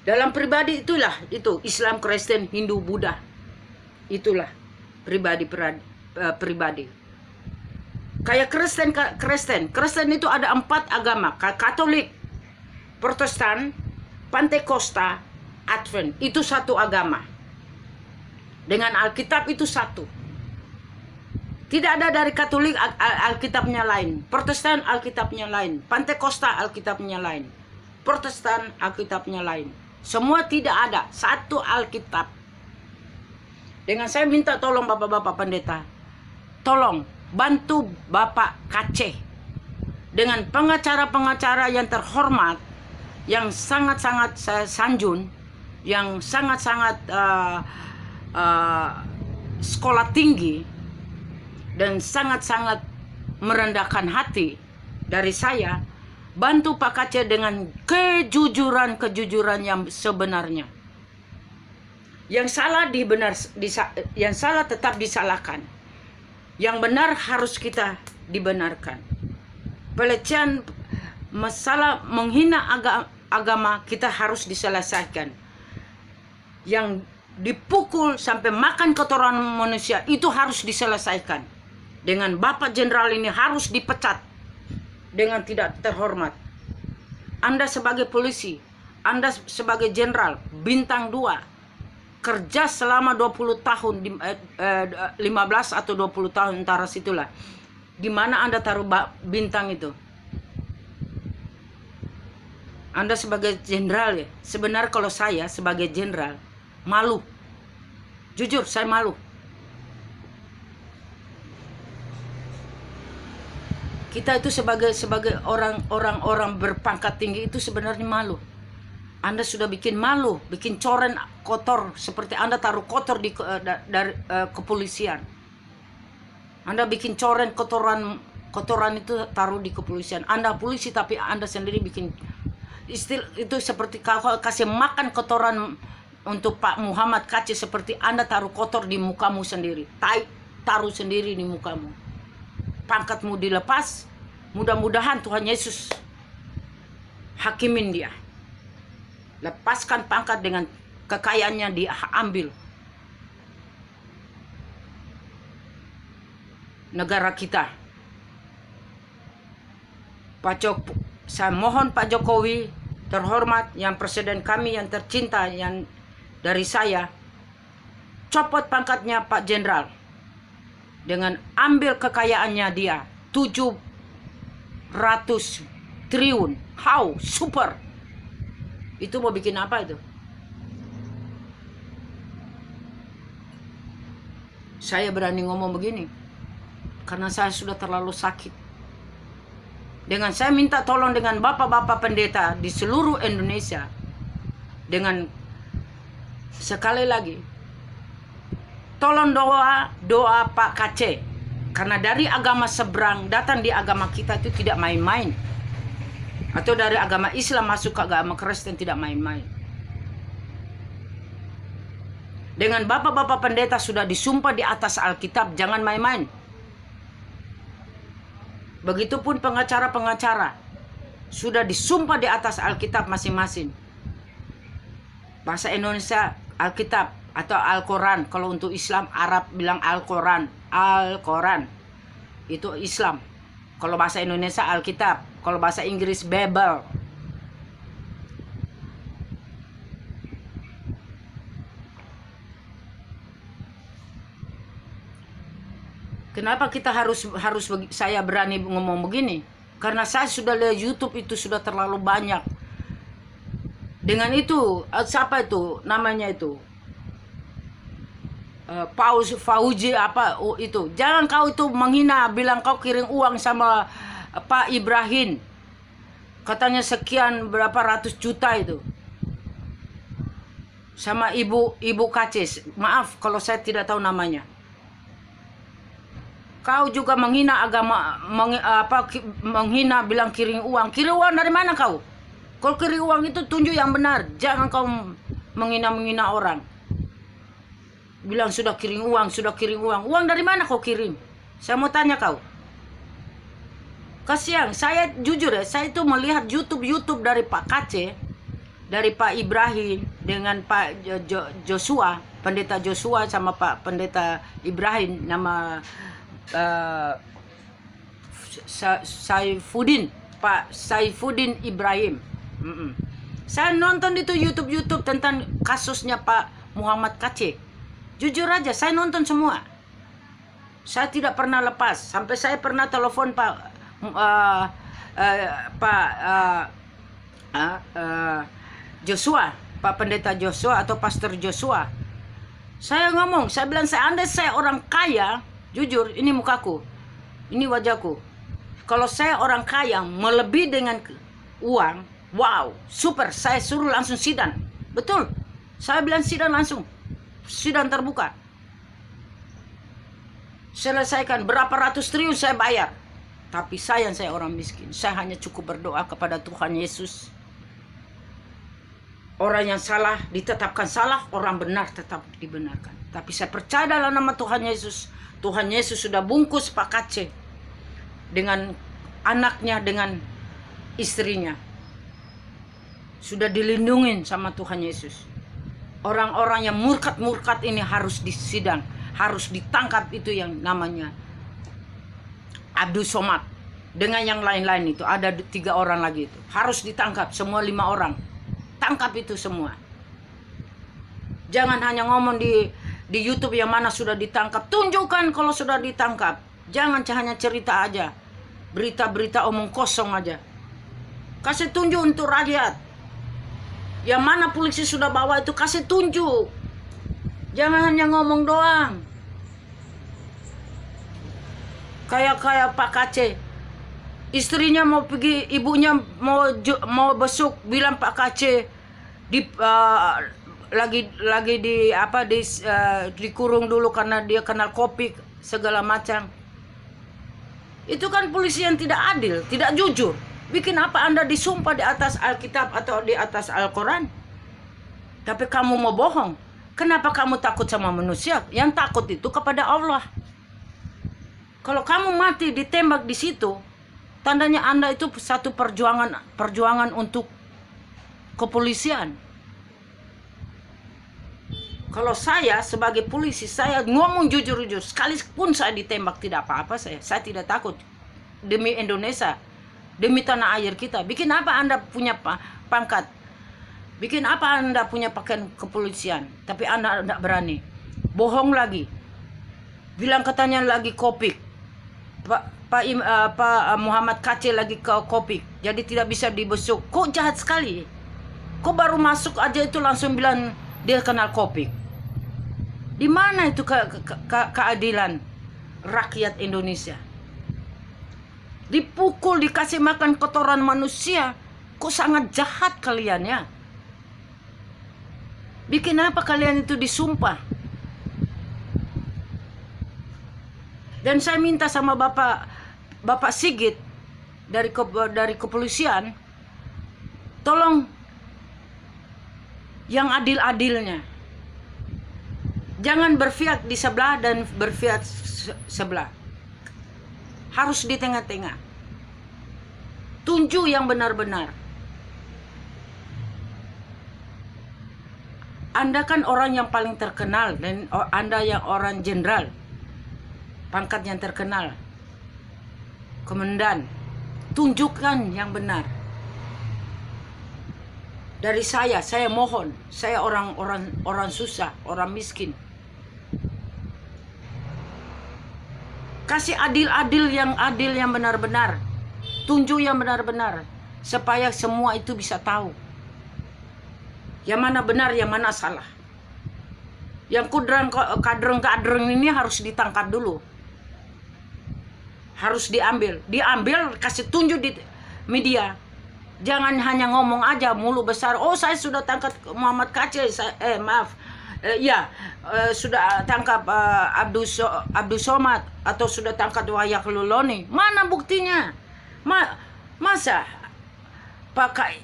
Dalam pribadi itulah itu Islam, Kristen, Hindu, Buddha. Itulah. pribadi. Kayak Kristen itu ada 4 agama, Katolik, Protestan, Pantekosta, Advent. Itu satu agama. Dengan Alkitab itu satu. Tidak ada dari Katolik Alkitabnya lain, Protestan Alkitabnya lain, Pantekosta Alkitabnya lain, Protestan Alkitabnya lain. Semua tidak ada, satu Alkitab. Dengan saya minta tolong Bapak-bapak pendeta, tolong bantu Bapak KC dengan pengacara-pengacara yang terhormat, yang sangat-sangat saya sanjung, yang sangat-sangat sekolah tinggi dan sangat-sangat merendahkan hati dari saya. Bantu Pak KC dengan kejujuran yang sebenarnya. Yang salah tetap disalahkan. Yang benar harus kita dibenarkan. Pelecehan, masalah menghina agama kita harus diselesaikan. Yang dipukul sampai makan kotoran manusia itu harus diselesaikan. Dengan Bapak Jenderal ini harus dipecat dengan tidak terhormat. Anda sebagai polisi, Anda sebagai jenderal bintang 2, kerja selama 20 tahun, 15 atau 20 tahun antara situlah. Di mana Anda taruh bintang itu? Anda sebagai jenderal ya. Sebenarnya kalau saya sebagai jenderal malu. Jujur saya malu. Kita itu sebagai orang berpangkat tinggi itu sebenarnya malu. Anda sudah bikin malu, bikin coren kotor seperti Anda taruh kotor dari kepolisian. Anda bikin coren kotoran itu taruh di kepolisian. Anda polisi tapi Anda sendiri bikin itu seperti kalau kasih makan kotoran untuk Pak Muhammad KC, seperti Anda taruh kotor di mukamu sendiri. Taruh sendiri di mukamu. Pangkatmu dilepas. Mudah-mudahan Tuhan Yesus hakimin dia. Lepaskan pangkat dengan kekayaannya diambil. Negara kita. Saya mohon Pak Jokowi terhormat, yang presiden kami yang tercinta, yang dari saya, copot pangkatnya Pak Jenderal. Dengan ambil kekayaannya dia 700 triliun. How? Super. Itu mau bikin apa itu? Saya berani ngomong begini karena saya sudah terlalu sakit. Dengan saya minta tolong dengan bapak-bapak pendeta di seluruh Indonesia. Dengan sekali lagi, tolong doa Pak KC. Karena dari agama seberang datang di agama kita itu tidak main-main. Atau dari agama Islam masuk ke agama Kristen tidak main-main. Dengan bapak-bapak pendeta sudah disumpah di atas Alkitab, jangan main-main. Begitupun pengacara-pengacara sudah disumpah di atas Alkitab masing-masing. Bahasa Indonesia Alkitab atau Al-Quran. Kalau untuk Islam, Arab bilang Al-Quran. Al-Quran itu Islam. Kalau bahasa Indonesia Alkitab. Kalau bahasa Inggris Bible. Kenapa kita saya berani ngomong begini? Karena saya sudah lihat YouTube itu sudah terlalu banyak. Dengan itu, siapa itu namanya itu? Fauji apa itu? Jangan kau itu menghina, bilang kau kirim uang sama Pak Ibrahim. Katanya sekian berapa ratus juta itu. Sama Ibu Kacis. Maaf kalau saya tidak tahu namanya. Kau juga menghina agama, menghina bilang kirim uang. Kirim uang dari mana kau? Kalau kirim uang itu tunjuk yang benar. Jangan kau menghina orang. Bilang sudah kirim uang, sudah kirim uang. Uang dari mana kau kirim? Saya mau tanya kau. Kasihan, saya jujur ya, saya itu melihat YouTube dari Pak KC, dari Pak Ibrahim dengan Pak Joshua, Pendeta Joshua sama Pak Pendeta Ibrahim, nama Saifuddin, Pak Saifuddin Ibrahim. Saya nonton itu YouTube tentang kasusnya Pak Muhammad KC. Jujur aja, saya nonton semua. Saya tidak pernah lepas. Sampai saya pernah telepon Joshua, Pak Pendeta Joshua atau Pastor Joshua. Saya ngomong, saya bilang, andai saya orang kaya, jujur, ini mukaku, ini wajahku. Kalau saya orang kaya, melebihi dengan uang, wow, super, saya suruh langsung sidang. Betul, saya bilang sidang langsung, sidang terbuka. Selesaikan, berapa ratus triliun saya bayar. Tapi saya orang miskin, saya hanya cukup berdoa kepada Tuhan Yesus. Orang yang salah ditetapkan salah, orang benar tetap dibenarkan. Tapi saya percaya dalam nama Tuhan Yesus. Tuhan Yesus sudah bungkus Pak KC dengan anaknya, dengan istrinya. Sudah dilindungin sama Tuhan Yesus. Orang-orang yang murtad ini harus disidang, harus ditangkap. Itu yang namanya Abdul Somad. Dengan yang lain-lain itu, ada 3 orang lagi itu. Harus ditangkap, semua 5 orang. Tangkap itu semua. Jangan hanya ngomong di YouTube yang mana sudah ditangkap. Tunjukkan kalau sudah ditangkap. Jangan hanya cerita aja. Berita-berita omong kosong aja. Kasih tunjuk untuk rakyat. Yang mana polisi sudah bawa itu, kasih tunjuk. Jangan hanya ngomong doang. Kayak Pak KC. Istrinya mau pergi, ibunya mau besuk, bilang Pak KC lagi dikurung dulu karena dia kenal kopi segala macam. Itu kan polisi yang tidak adil, tidak jujur. Bikin apa Anda disumpah di atas Alkitab atau di atas Al-Quran? Tapi kamu mau bohong. Kenapa kamu takut sama manusia? Yang takut itu kepada Allah. Kalau kamu mati ditembak di situ, tandanya Anda itu satu perjuangan untuk kepolisian. Kalau saya sebagai polisi, saya ngomong jujur-jujur. Sekalipun saya ditembak tidak apa-apa, saya tidak takut. Demi Indonesia, demi tanah air kita. Bikin apa Anda punya pangkat? Bikin apa Anda punya pakaian kepolisian? Tapi Anda tidak berani. Bohong lagi. Bilang katanya lagi Kopik. Pak Muhammad KC lagi ke Kopik, jadi tidak bisa dibesuk. Kok jahat sekali. Kok baru masuk aja itu langsung bilang dia kenal Kopik. Di mana itu keadilan rakyat Indonesia? Dipukul, dikasih makan kotoran manusia. Kok sangat jahat kalian ya? Bikin apa kalian itu disumpah? Dan saya minta sama Bapak Sigit dari kepolisian, tolong yang adil-adilnya. Jangan berpihak di sebelah dan berpihak sebelah. Harus di tengah-tengah. Tunjuk yang benar-benar. Anda kan orang yang paling terkenal, dan Anda yang orang jenderal, pangkat yang terkenal, komandan. Tunjukkan yang benar. Dari saya mohon, saya orang susah, orang miskin. Kasih adil yang benar-benar. Tunjuk yang benar-benar, supaya semua itu bisa tahu yang mana benar, yang mana salah. Yang kadreng ini harus ditangkap dulu. Harus diambil, kasih tunjuk di media. Jangan hanya ngomong aja mulu besar. Oh, saya sudah tangkap Muhammad KC. Sudah tangkap Abdul Somad, atau sudah tangkap Wahyak Luloni. Mana buktinya? Masa Pak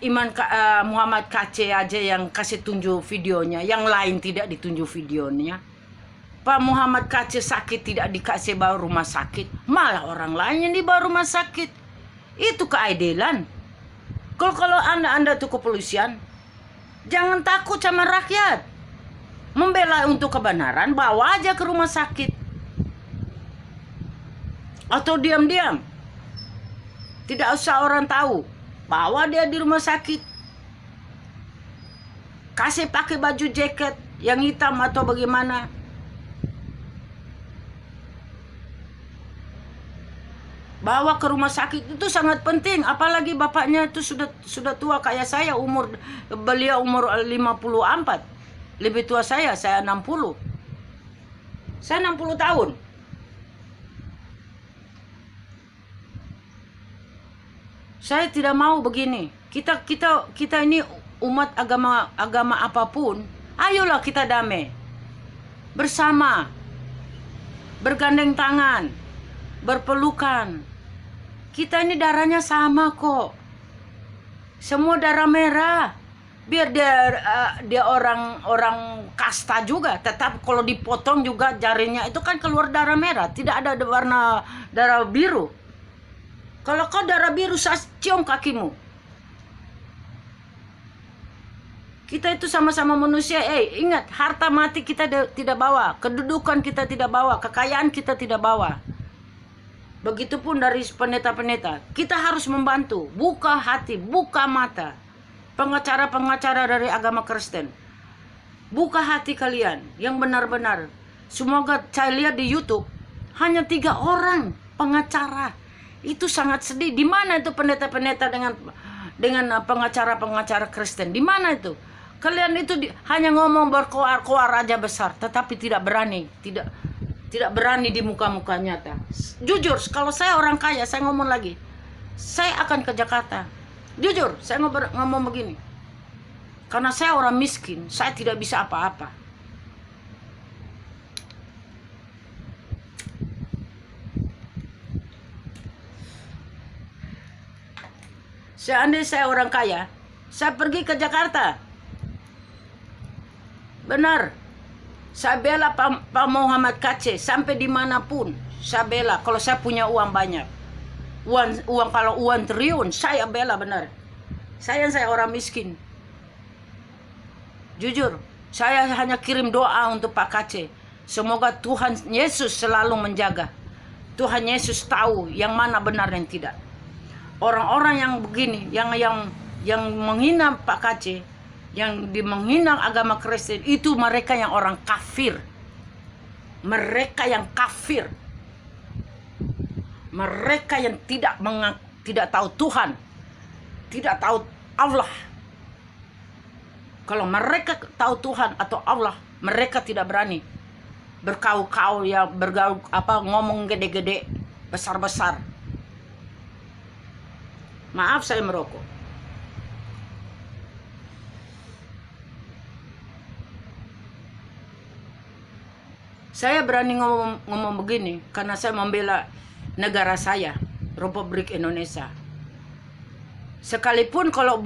Muhammad KC aja yang kasih tunjuk videonya, yang lain tidak ditunjuk videonya. Pak Muhammad KC sakit tidak dikasih bawa rumah sakit, malah orang lain yang dibawa rumah sakit. Itu keadilan. Kalau Anda tuh kepolisian, jangan takut sama rakyat. Membela untuk kebenaran, bawa aja ke rumah sakit. Atau diam-diam. Tidak usah orang tahu. Bawa dia di rumah sakit. Kasih pakai baju jaket yang hitam atau bagaimana. Bawa ke rumah sakit itu sangat penting. Apalagi bapaknya itu sudah tua kayak saya. Beliau umur 54. Lebih tua saya 60. Saya 60 tahun. Saya tidak mau begini. Kita ini umat agama apapun, ayolah kita damai. Bersama. Bergandeng tangan, berpelukan. Kita ini darahnya sama kok. Semua darah merah. Biar dia orang kasta juga, tetap kalau dipotong juga jarinya itu kan keluar darah merah, tidak ada warna darah biru. Kalau kau darah biru, saya cium kakimu. Kita itu sama-sama manusia. Ingat, harta mati kita tidak bawa, kedudukan kita tidak bawa, kekayaan kita tidak bawa. Begitupun dari pendeta-pendeta, kita harus membantu, buka hati, buka mata. Pengacara-pengacara dari agama Kristen, buka hati kalian yang benar-benar. Semoga saya lihat di YouTube hanya 3 orang pengacara. Itu sangat sedih. Di mana itu pendeta-pendeta dengan pengacara-pengacara Kristen? Di mana itu? Kalian itu hanya ngomong berkoar-koar aja besar, tetapi tidak berani, tidak berani di muka-muka nyata. Jujur, kalau saya orang kaya, saya ngomong lagi, saya akan ke Jakarta. Jujur, saya ngomong begini. Karena saya orang miskin, saya tidak bisa apa-apa. Seandainya saya orang kaya, saya pergi ke Jakarta. Benar. Saya bela Pak Muhammad Kaceh sampai dimanapun. Saya bela kalau saya punya uang banyak. Kalau uang triliun, saya bela benar. Saya orang miskin. Jujur, saya hanya kirim doa untuk Pak Kaceh. Semoga Tuhan Yesus selalu menjaga. Tuhan Yesus tahu yang mana benar dan tidak. Orang-orang yang begini, yang menghina Pak Kaceh, yang menghina agama Kristen, itu mereka yang orang kafir. Mereka yang kafir. Mereka yang tidak tahu Tuhan, tidak tahu Allah. Kalau mereka tahu Tuhan atau Allah, mereka tidak berani berkaul-kaul ya, bergaul ngomong gede-gede, besar-besar. Maaf saya merokok. Saya berani ngomong begini karena saya membela negara saya, Republik Indonesia. Sekalipun kalau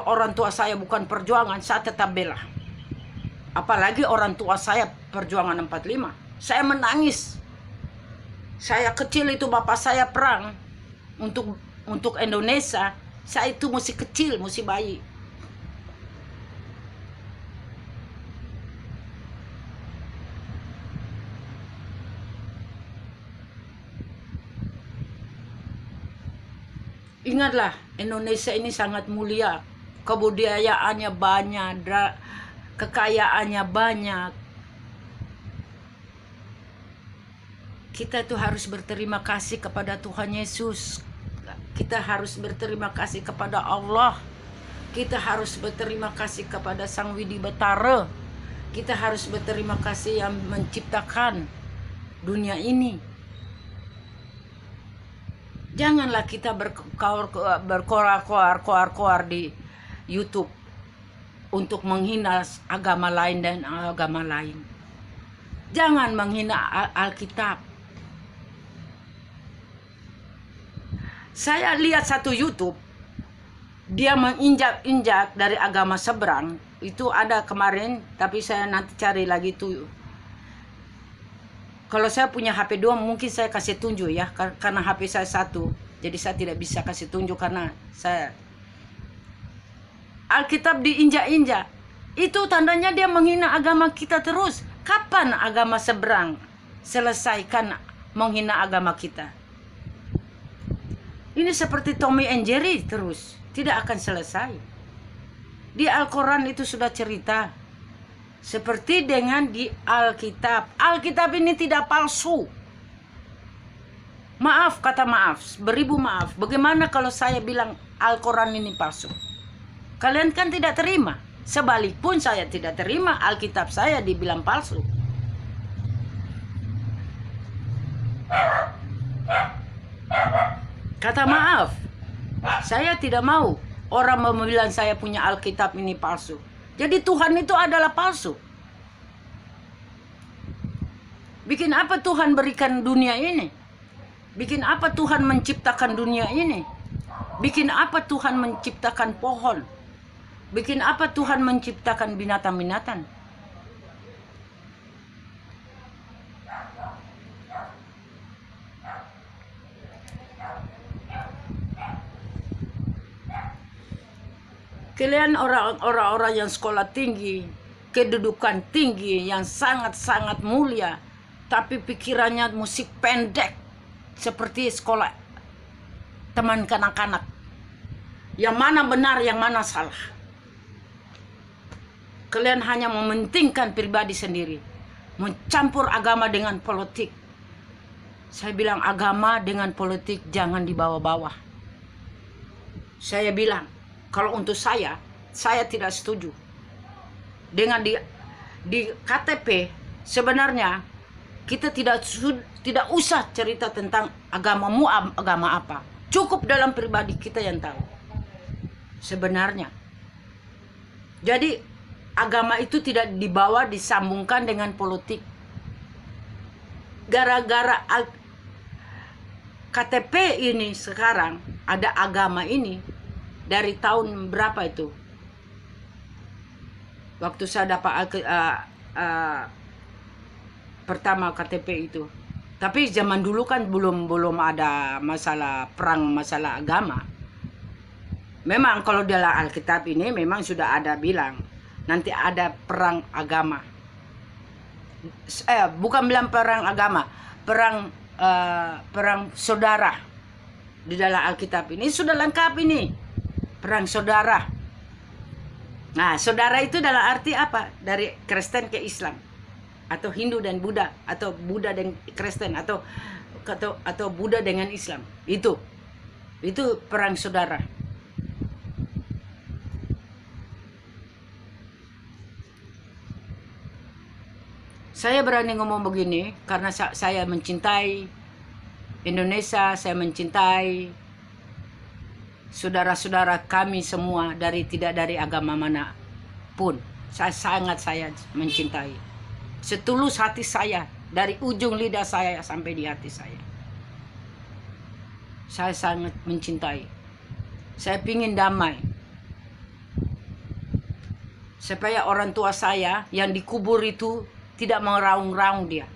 orang tua saya bukan perjuangan, saya tetap bela. Apalagi orang tua saya perjuangan 45. Saya menangis. Saya kecil itu bapak saya perang untuk Indonesia. Saya itu masih kecil, masih bayi. Ingatlah, Indonesia ini sangat mulia. Kebudayaannya banyak, kekayaannya banyak. Kita tuh harus berterima kasih kepada Tuhan Yesus. Kita harus berterima kasih kepada Allah. Kita harus berterima kasih kepada Sang Widi Betara. Kita harus berterima kasih yang menciptakan dunia ini. Janganlah kita berkoar-koar di YouTube untuk menghina agama lain dan agama lain. Jangan menghina Alkitab. Saya lihat satu YouTube, dia menginjak-injak dari agama seberang. Itu ada kemarin, tapi saya nanti cari lagi tuh. Kalau saya punya HP 2 mungkin saya kasih tunjuk ya, karena HP saya 1. Jadi saya tidak bisa kasih tunjuk karena saya Alkitab diinjak-injak. Itu tandanya dia menghina agama kita terus. Kapan agama seberang selesaikan menghina agama kita? Ini seperti Tommy and Jerry terus, tidak akan selesai. Di Al-Quran itu sudah cerita. Seperti dengan di Alkitab. Alkitab ini tidak palsu. Maaf, kata maaf, beribu maaf. Bagaimana kalau saya bilang Al-Quran ini palsu? Kalian kan tidak terima. Sebalikpun saya tidak terima Alkitab saya dibilang palsu. Kata maaf, saya tidak mau orang bilang saya punya Alkitab ini palsu. Jadi Tuhan itu adalah palsu. Bikin apa Tuhan berikan dunia ini? Bikin apa Tuhan menciptakan dunia ini? Bikin apa Tuhan menciptakan pohon? Bikin apa Tuhan menciptakan binatang-binatang? Kalian orang-orang yang sekolah tinggi, kedudukan tinggi, yang sangat-sangat mulia, tapi pikirannya musik pendek, seperti sekolah teman kanak-kanak. Yang mana benar, yang mana salah. Kalian hanya mementingkan pribadi sendiri, mencampur agama dengan politik. Saya bilang agama dengan politik jangan dibawa-bawa. Saya bilang, kalau untuk saya tidak setuju. Dengan di KTP sebenarnya kita tidak usah cerita tentang agamamu agama apa. Cukup dalam pribadi kita yang tahu. Sebenarnya. Jadi agama itu tidak dibawa disambungkan dengan politik. Gara-gara KTP ini sekarang ada agama ini. Dari tahun berapa itu? Waktu saya dapat pertama KTP itu. Tapi zaman dulu kan belum ada masalah perang, masalah agama. Memang kalau dalam Alkitab ini memang sudah ada bilang nanti ada perang agama. Bukan bilang perang agama, perang saudara. Di dalam Alkitab ini sudah lengkap ini. Perang saudara. Nah, saudara itu dalam arti apa? Dari Kristen ke Islam, atau Hindu dan Buddha, atau Buddha dan Kristen, atau Buddha dengan Islam. Itu perang saudara. Saya berani ngomong begini karena saya mencintai Indonesia, saya mencintai saudara-saudara kami semua tidak dari agama mana pun. Saya mencintai. Setulus hati saya, dari ujung lidah saya sampai di hati saya. Saya sangat mencintai. Saya ingin damai. Supaya orang tua saya yang dikubur itu tidak meraung-raung dia.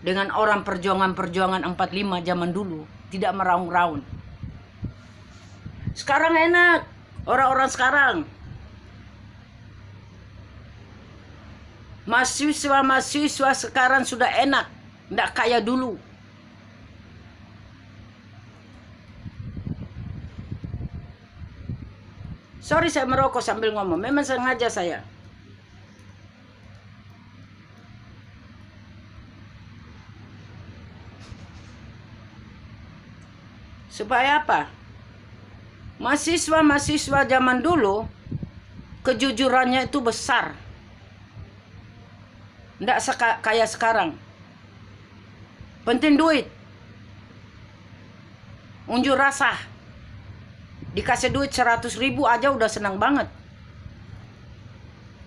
Dengan orang perjuangan 45 zaman dulu, tidak meraung-raung. Sekarang enak, orang-orang sekarang. Mahasiswa sekarang sudah enak, tidak kayak dulu. Sorry saya merokok sambil ngomong, memang sengaja saya. Supaya apa? Mahasiswa zaman dulu kejujurannya itu besar. Tidak kayak sekarang. Penting duit. Unjuk rasa. Dikasih duit 100.000 aja udah senang banget.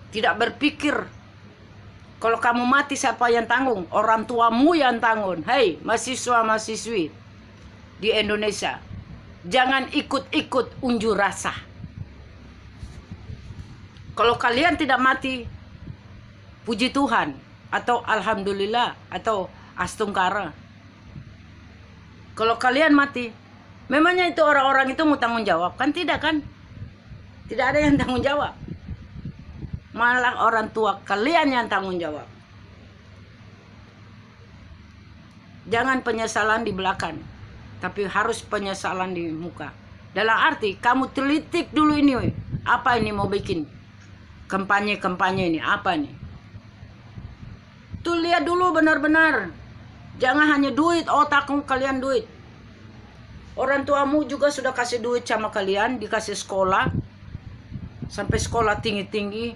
Tidak berpikir kalau kamu mati siapa yang tanggung? Orang tuamu yang tanggung. Hei mahasiswa-mahasiswi di Indonesia, jangan ikut-ikut unjuk rasa. Kalau kalian tidak mati, puji Tuhan, atau alhamdulillah, atau astungkara. Kalau kalian mati, memangnya itu orang-orang itu mau tanggung jawab? Kan tidak kan? Tidak ada yang tanggung jawab. malah orang tua kalian yang tanggung jawab. Jangan penyesalan di belakang, tapi harus penyesalan di muka. Dalam arti kamu telitik dulu ini, we. Apa ini mau bikin kampanye ini, apa nih? Tuh lihat dulu benar-benar. Jangan hanya duit, otakmu kalian duit. Orang tuamu juga sudah kasih duit sama kalian, dikasih sekolah, sampai sekolah tinggi-tinggi.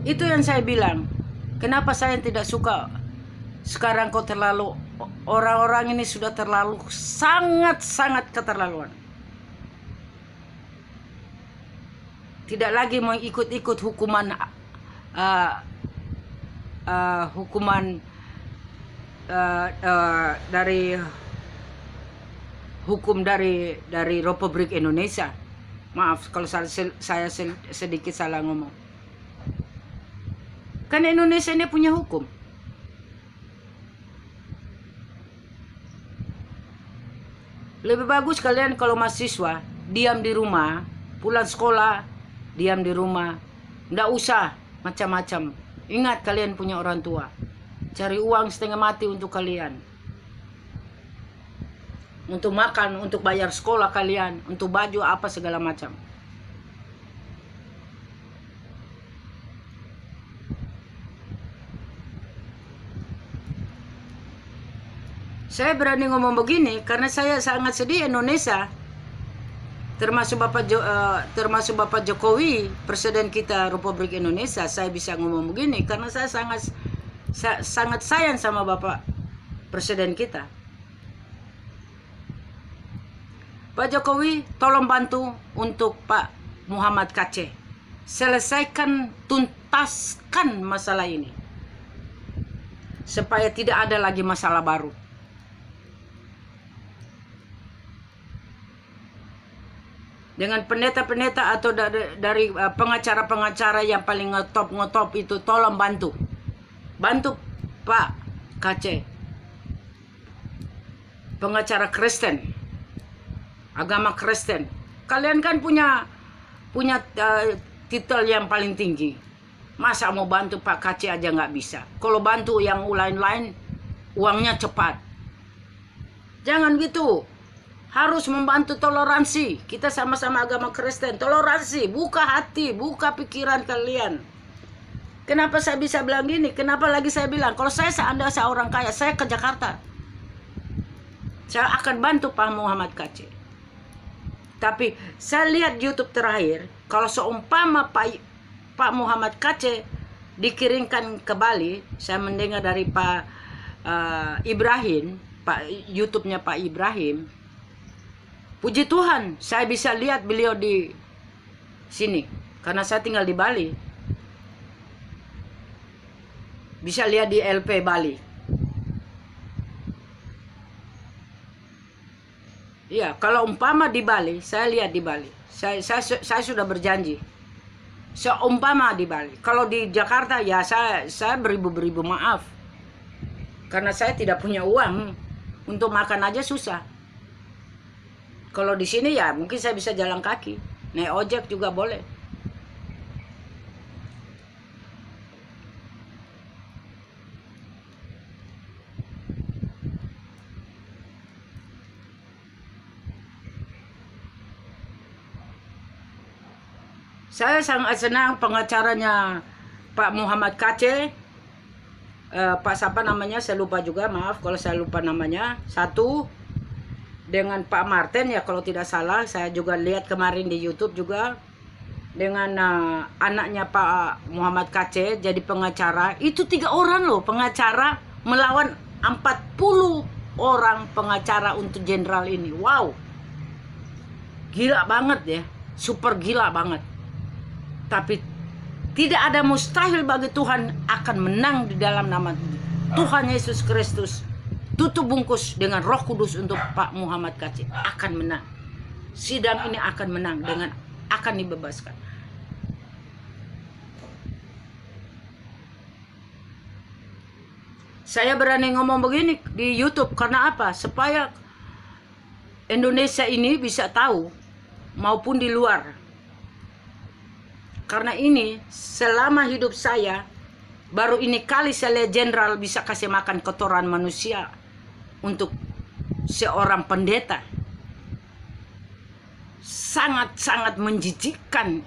Itu yang saya bilang. Kenapa saya tidak suka sekarang kok terlalu, orang-orang ini sudah terlalu sangat-sangat keterlaluan. Tidak lagi mau ikut-ikut hukuman dari hukum dari Republik Indonesia. Maaf kalau saya sedikit salah ngomong. Kan Indonesia ini punya hukum. Lebih bagus kalian kalau mahasiswa diam di rumah, pulang sekolah diam di rumah, nggak usah macam-macam. Ingat kalian punya orang tua, cari uang setengah mati untuk kalian, untuk makan, untuk bayar sekolah kalian, untuk baju apa segala macam. Saya berani ngomong begini karena saya sangat sedih Indonesia, termasuk Bapak Jokowi, Presiden kita Republik Indonesia. Saya bisa ngomong begini karena saya sangat sayang sama Bapak Presiden kita. Pak Jokowi, tolong bantu untuk Pak Muhammad Kc. Selesaikan, tuntaskan masalah ini supaya tidak ada lagi masalah baru. Dengan pendeta-pendeta atau dari pengacara-pengacara yang paling ngetop itu, tolong bantu Pak Kc, pengacara Kristen, agama Kristen. Kalian kan punya titel yang paling tinggi. Masa mau bantu Pak Kc aja nggak bisa? Kalau bantu yang lain-lain, uangnya cepat. Jangan gitu. Harus membantu toleransi. Kita sama-sama agama Kristen. Toleransi, buka hati, buka pikiran kalian. Kenapa saya bisa bilang gini? Kenapa lagi saya bilang, kalau saya seandainya orang kaya, saya ke Jakarta, saya akan bantu Pak Muhammad Kc. Tapi saya lihat YouTube terakhir, kalau seumpama Pak Muhammad Kc dikirimkan ke Bali, saya mendengar dari Pak Ibrahim, YouTube-nya Pak Ibrahim. Puji Tuhan, saya bisa lihat beliau di sini karena saya tinggal di Bali. Bisa lihat di LP Bali. Iya, kalau umpama di Bali, saya lihat di Bali. Saya sudah berjanji. Seumpama di Bali. Kalau di Jakarta ya saya beribu-beribu maaf. Karena saya tidak punya uang, untuk makan aja susah. Kalau di sini ya mungkin saya bisa jalan kaki, naik ojek juga boleh. Saya sangat senang pengacaranya Pak Muhammad Kc, Pak siapa namanya saya lupa juga, maaf kalau saya lupa namanya. Satu, dengan Pak Martin ya kalau tidak salah, saya juga lihat kemarin di YouTube juga, dengan anaknya Pak Muhammad Kc jadi pengacara. Itu 3 orang loh pengacara melawan 40 orang pengacara untuk jenderal ini. Wow, gila banget ya, super gila banget. Tapi tidak ada mustahil bagi Tuhan akan menang di dalam nama Tuhan Yesus Kristus. Tutup bungkus dengan Roh Kudus untuk Pak Muhammad Kc akan menang. Sidang ini akan menang dengan akan dibebaskan. Saya berani ngomong begini di YouTube karena apa? Supaya Indonesia ini bisa tahu maupun di luar. Karena ini selama hidup saya baru ini kali saya lihat jenderal bisa kasih makan kotoran manusia untuk seorang pendeta. Sangat-sangat menjijikkan.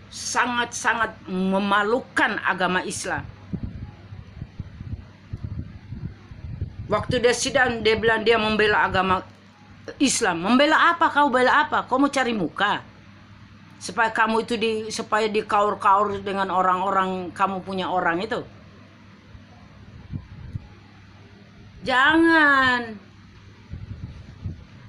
Sangat-sangat memalukan agama Islam. Waktu dia sidang, dia bilang dia membela agama Islam. Membela apa? Kau bela apa? Kau mau cari muka? Supaya kamu itu supaya dikaur-kaur dengan orang-orang, kamu punya orang itu. Jangan.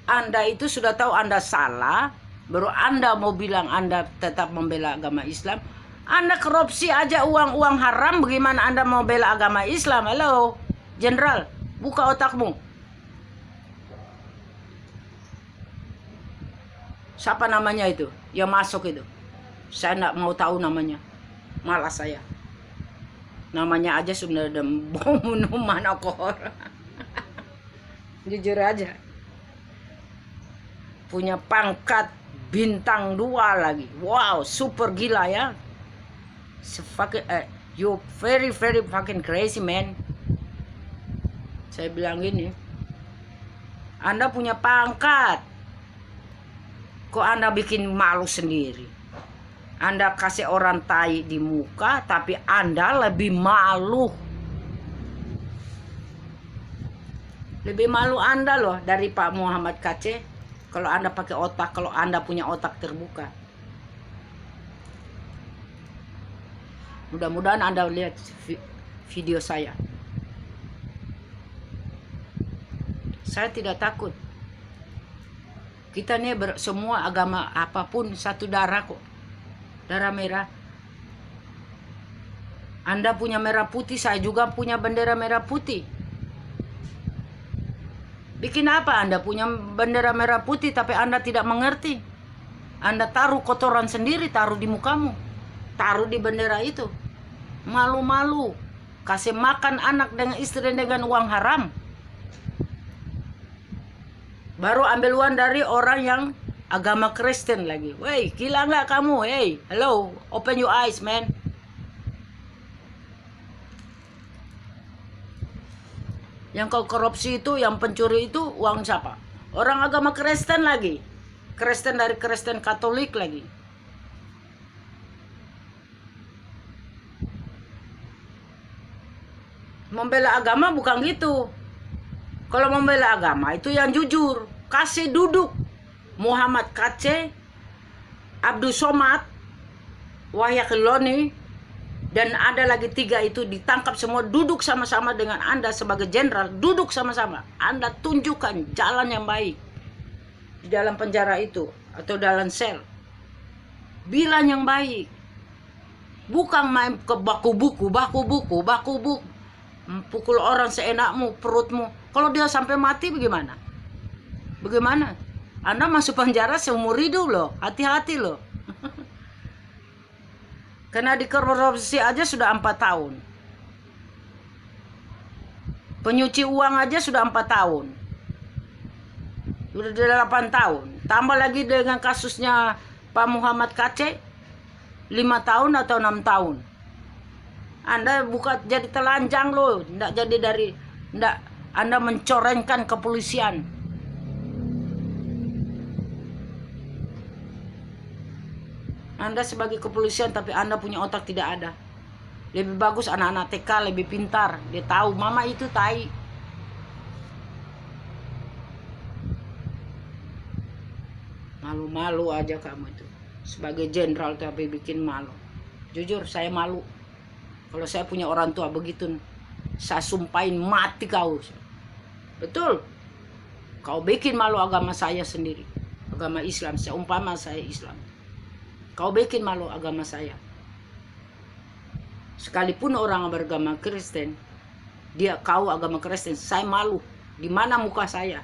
Anda itu sudah tahu Anda salah, baru Anda mau bilang Anda tetap membela agama Islam. Anda korupsi aja uang-uang haram, bagaimana Anda mau bela agama Islam? Halo, jenderal, buka otakmu. Siapa namanya itu yang masuk itu? Saya tidak mau tahu namanya, malas saya. Namanya aja sudah ada bunuh mana orang. Jujur aja. Punya pangkat bintang 2 lagi. Wow, super gila ya. You very fucking crazy man. Saya bilang gini, Anda punya pangkat, kok Anda bikin malu sendiri? Anda kasih orang tai di muka, tapi Anda lebih malu. Lebih malu Anda loh dari Pak Muhammad KC. Kalau Anda pakai otak, kalau Anda punya otak terbuka. Mudah-mudahan Anda lihat video saya. Saya tidak takut. Kita nih semua agama apapun satu darah kok. Darah merah. Anda punya merah putih, saya juga punya bendera merah putih. Bikin apa Anda punya bendera merah putih tapi Anda tidak mengerti? Anda taruh kotoran sendiri, taruh di mukamu. Taruh di bendera itu. Malu-malu. Kasih makan anak dengan istri dengan uang haram. Baru ambil uang dari orang yang agama Kristen lagi. Wey, gila nggak kamu? Hey, hello, open your eyes, man. Yang kau korupsi itu, yang pencuri itu uang siapa? Orang agama Kristen lagi. Kristen dari Kristen Katolik lagi. Membela agama bukan gitu. Kalau membela agama itu yang jujur. Kasih duduk Muhammad KC, Abdul Somad, Wahya Khiloni, dan ada lagi 3 itu ditangkap semua, duduk sama-sama dengan Anda sebagai jenderal, duduk sama-sama. Anda tunjukkan jalan yang baik di dalam penjara itu atau dalam sel. Bilang yang baik. Bukan main ke baku buku. Pukul orang seenakmu, perutmu. Kalau dia sampai mati bagaimana? Bagaimana? Anda masuk penjara seumur hidup loh. Hati-hati loh. Karena dikorupsi aja sudah 4 tahun. Penyuci uang aja sudah 4 tahun. Sudah 8 tahun. Tambah lagi dengan kasusnya Pak Muhammad KC 5 tahun atau 6 tahun. Anda bukan jadi telanjang loh. Nggak jadi dari... Nggak, Anda mencorengkan kepolisian. Anda sebagai kepolisian tapi Anda punya otak tidak ada. Lebih bagus anak-anak TK lebih pintar. Dia tahu mama itu tai. Malu-malu aja kamu itu. Sebagai jenderal tapi bikin malu. Jujur saya malu. Kalau saya punya orang tua begitu, saya sumpahin mati kau. Betul. Kau bikin malu agama saya sendiri. Agama Islam, seumpama saya Islam. Kau bikin malu agama saya. Sekalipun orang beragama Kristen, kau agama Kristen, saya malu. Di mana muka saya?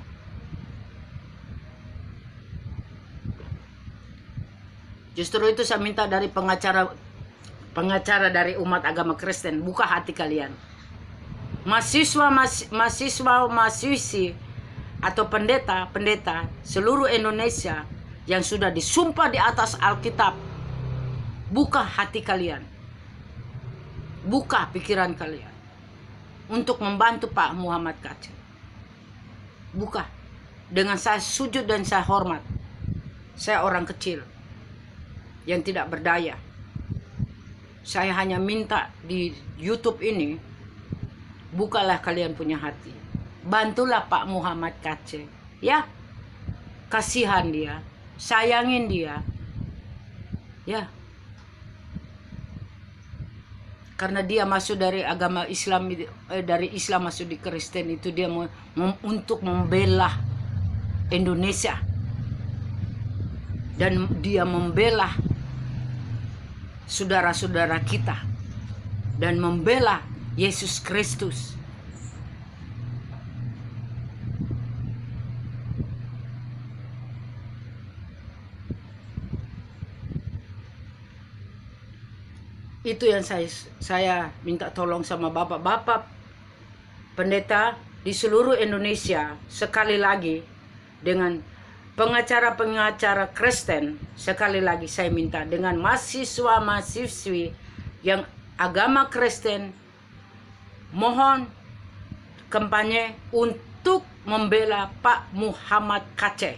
Justru itu saya minta dari pengacara pengacara dari umat agama Kristen, buka hati kalian. Mahasiswa-mahasiswi atau pendeta-pendeta seluruh Indonesia yang sudah disumpah di atas Alkitab, buka hati kalian, buka pikiran kalian untuk membantu Pak Muhammad Kc. Buka. Dengan saya sujud dan saya hormat. Saya orang kecil yang tidak berdaya. Saya hanya minta di YouTube ini, bukalah kalian punya hati. Bantulah Pak Muhammad Kc. Ya. Kasihan dia, sayangin dia. Ya. Karena dia masuk dari agama Islam, dari Islam masuk di Kristen, itu dia untuk membela Indonesia. Dan dia membela saudara-saudara kita. Dan membela Yesus Kristus. Itu yang saya minta tolong sama bapak-bapak pendeta di seluruh Indonesia. Sekali lagi, dengan pengacara-pengacara Kristen, sekali lagi saya minta, dengan mahasiswa-mahasiswi yang agama Kristen, mohon kampanye untuk membela Pak Muhammad Kc.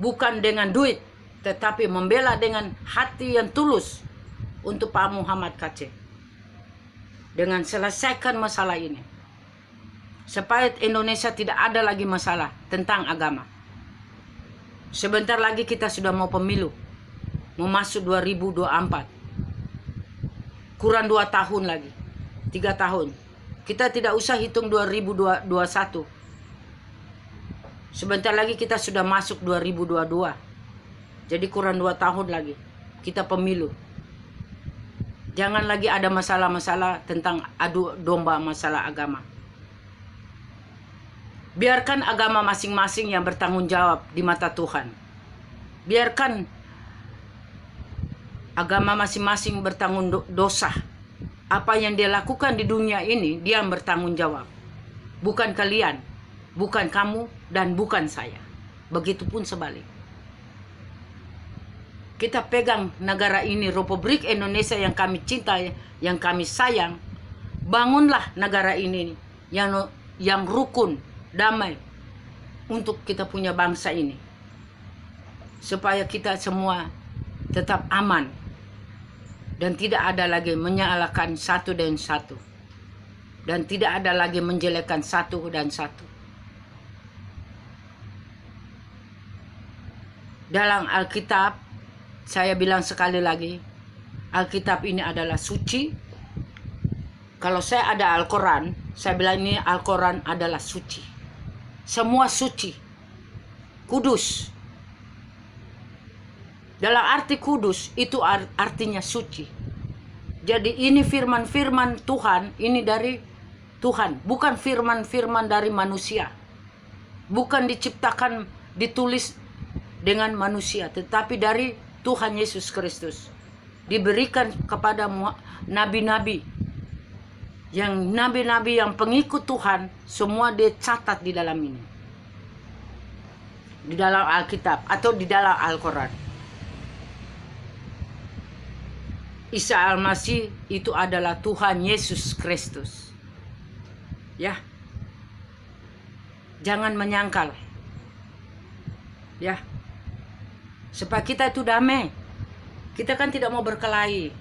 Bukan dengan duit, tetapi membela dengan hati yang tulus untuk Pak Muhammad Kc. Dengan selesaikan masalah ini, supaya Indonesia tidak ada lagi masalah tentang agama. Sebentar lagi kita sudah mau pemilu, mau masuk 2024. Kurang 2 tahun lagi, 3 tahun. Kita tidak usah hitung 2021. Sebentar lagi kita sudah masuk 2022. Jadi kurang 2 tahun lagi kita pemilu. Jangan lagi ada masalah-masalah tentang adu domba masalah agama. Biarkan agama masing-masing yang bertanggung jawab di mata Tuhan. Biarkan agama masing-masing bertanggung dosa. Apa yang dia lakukan di dunia ini, dia yang bertanggung jawab. Bukan kalian, bukan kamu, dan bukan saya. Begitupun sebalik. Kita pegang negara ini, Republik Indonesia yang kami cinta, yang kami sayang. Bangunlah negara ini yang rukun, damai untuk kita punya bangsa ini, supaya kita semua tetap aman dan tidak ada lagi menyalahkan satu dan satu, dan tidak ada lagi menjelekkan satu dan satu. Dalam Alkitab, saya bilang sekali lagi, Alkitab ini adalah suci. Kalau saya ada Al-Quran, saya bilang ini Al-Quran adalah suci. Semua suci, kudus. Dalam arti kudus, itu artinya suci. Jadi ini firman-firman Tuhan, ini dari Tuhan. Bukan firman-firman dari manusia. Bukan diciptakan, ditulis dengan manusia, tetapi dari Tuhan Yesus Kristus. Diberikan kepada nabi-nabi. Yang nabi-nabi yang pengikut Tuhan, semua dicatat di dalam ini. Di dalam Alkitab atau di dalam Al-Quran. Isa Al-Masih itu adalah Tuhan Yesus Kristus. Ya. Jangan menyangkal. Ya. Supaya kita itu damai. Kita kan tidak mau berkelahi.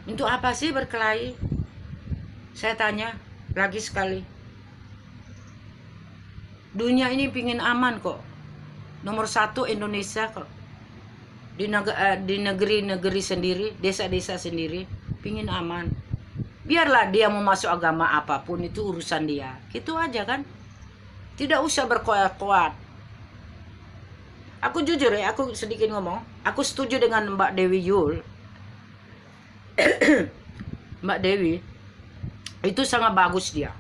Untuk apa sih berkelahi? Saya tanya lagi sekali. Dunia ini pingin aman kok. Nomor 1 Indonesia kok. Di negeri-negeri sendiri, desa-desa sendiri, pingin aman. Biarlah dia mau masuk agama apapun, itu urusan dia. Gitu aja kan. Tidak usah berkuat-kuat. Aku jujur ya, aku sedikit ngomong. Aku setuju dengan Mbak Dewi Yul. Mbak Dewi itu sangat bagus dia.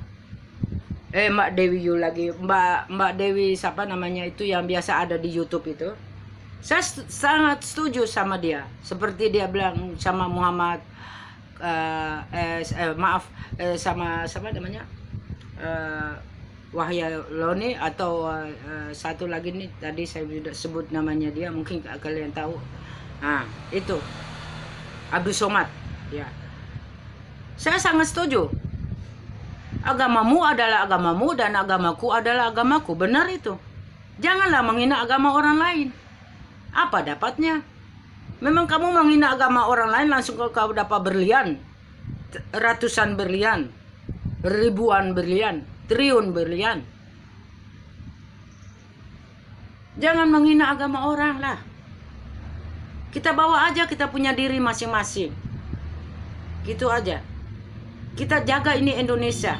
Mbak Dewi Yul lagi. Mbak Dewi siapa namanya itu yang biasa ada di YouTube itu. Saya sangat setuju sama dia. Seperti dia bilang sama Muhammad sama namanya Wahya Loni, atau satu lagi nih tadi saya tidak sebut namanya, dia mungkin kalian tahu. Nah, itu Abdul Somad ya. Saya sangat setuju. Agamamu adalah agamamu dan agamaku adalah agamaku. Benar itu. Janganlah menghina agama orang lain. Apa dapatnya? Memang kamu menghina agama orang lain langsung kau dapat berlian. Ratusan berlian. Ribuan berlian. Triliun berlian. Jangan menghina agama orang lah. Kita bawa aja kita punya diri masing-masing. Gitu aja. Kita jaga ini Indonesia.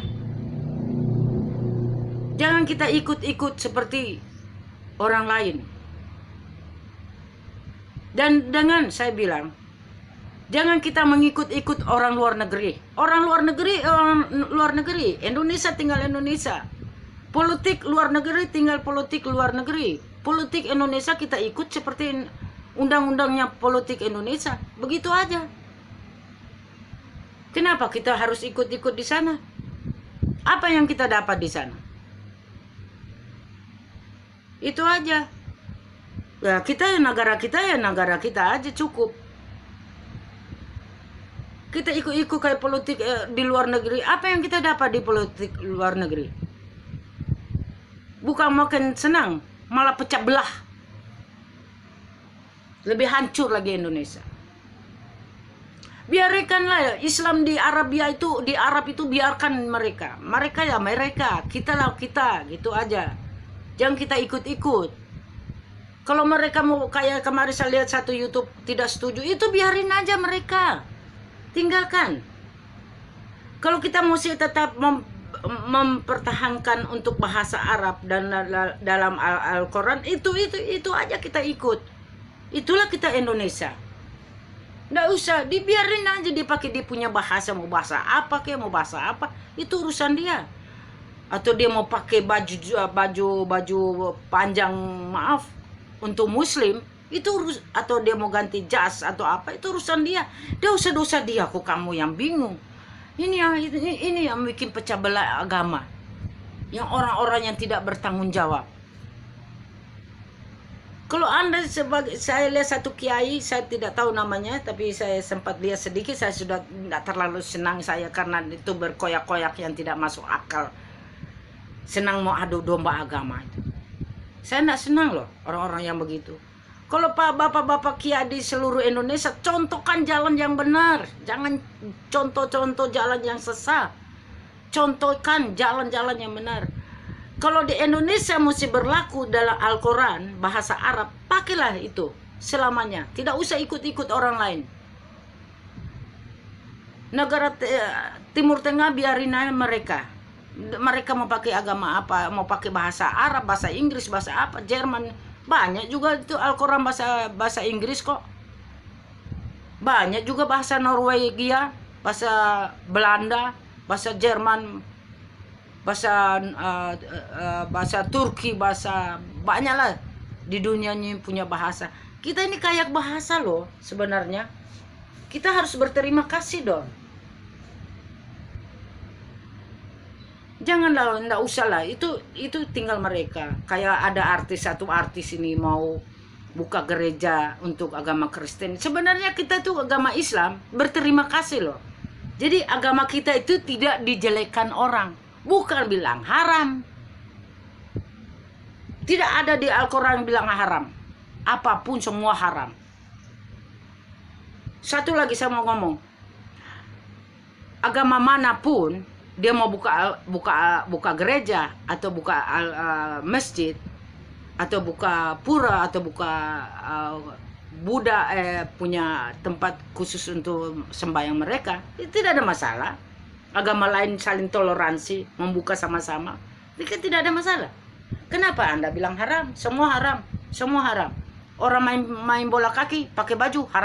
Jangan kita ikut-ikut seperti orang lain. Dan dengan saya bilang, jangan kita mengikut-ikut orang luar negeri. Orang luar negeri, Indonesia tinggal Indonesia. Politik luar negeri tinggal politik luar negeri. Politik Indonesia kita ikut seperti undang-undangnya politik Indonesia. Begitu aja. Kenapa kita harus ikut-ikut di sana? Apa yang kita dapat di sana? Itu aja. Ya, negara kita aja cukup. Kita ikut-ikut kayak politik di luar negeri. Apa yang kita dapat di politik luar negeri? Bukan makin senang, malah pecah belah. Lebih hancur lagi Indonesia. Biarkanlah Islam di Arab itu biarkan mereka. Mereka ya mereka, kita lah kita, gitu aja. Jangan kita ikut-ikut. Kalau mereka mau kayak kemarin saya lihat satu YouTube tidak setuju, itu biarin aja mereka. Tinggalkan. Kalau kita mesti tetap mempertahankan untuk bahasa Arab dan dalam Al-Quran, itu aja kita ikut. Itulah kita Indonesia. Nggak usah, dibiarin aja dipakai dia punya bahasa, mau bahasa apa kayak mau bahasa apa, itu urusan dia. Atau dia mau pakai baju panjang, maaf, untuk Muslim, itu atau dia mau ganti jas atau apa, itu urusan dia. Dosa-dosa dia, kok kamu yang bingung. Ini yang bikin pecah belah agama. Yang orang-orang yang tidak bertanggung jawab. Kalau Anda saya lihat satu kiai, saya tidak tahu namanya, tapi saya sempat lihat sedikit, saya sudah tidak terlalu senang saya karena itu berkoyak-koyak yang tidak masuk akal. Senang mau adu domba agama itu. Saya tidak senang loh orang-orang yang begitu. Kalau bapak-bapak kiai di seluruh Indonesia, contohkan jalan yang benar. Jangan contoh-contoh jalan yang sesat. Contohkan jalan-jalan yang benar. Kalau di Indonesia mesti berlaku dalam Al-Quran, bahasa Arab, pakailah itu selamanya. Tidak usah ikut-ikut orang lain. Negara Timur Tengah biarin aja mereka. Mereka mau pakai agama apa, mau pakai bahasa Arab, bahasa Inggris, bahasa apa, Jerman. Banyak juga itu Al-Quran bahasa Inggris kok. Banyak juga bahasa Norwegia, bahasa Belanda, bahasa Jerman, bahasa Turki, bahasa banyak lah di dunia ini punya bahasa. Kita ini kayak bahasa loh sebenarnya. Kita harus berterima kasih dong. Janganlah, enggak usah lah, itu tinggal mereka. Kayak ada satu artis ini mau buka gereja untuk agama Kristen. Sebenarnya kita tuh agama Islam berterima kasih loh. Jadi agama kita itu tidak dijelekkan orang. Bukan bilang haram. Tidak ada di Al-Quran bilang haram. Apapun semua haram. Satu lagi saya mau ngomong. Agama manapun dia mau buka gereja atau buka masjid atau buka pura atau buka Buddha punya tempat khusus untuk sembahyang mereka, itu tidak ada masalah. Agama lain saling toleransi, membuka sama-sama, itu tidak ada masalah. Kenapa Anda bilang haram? Semua haram, semua haram. Orang main bola kaki pakai baju haram.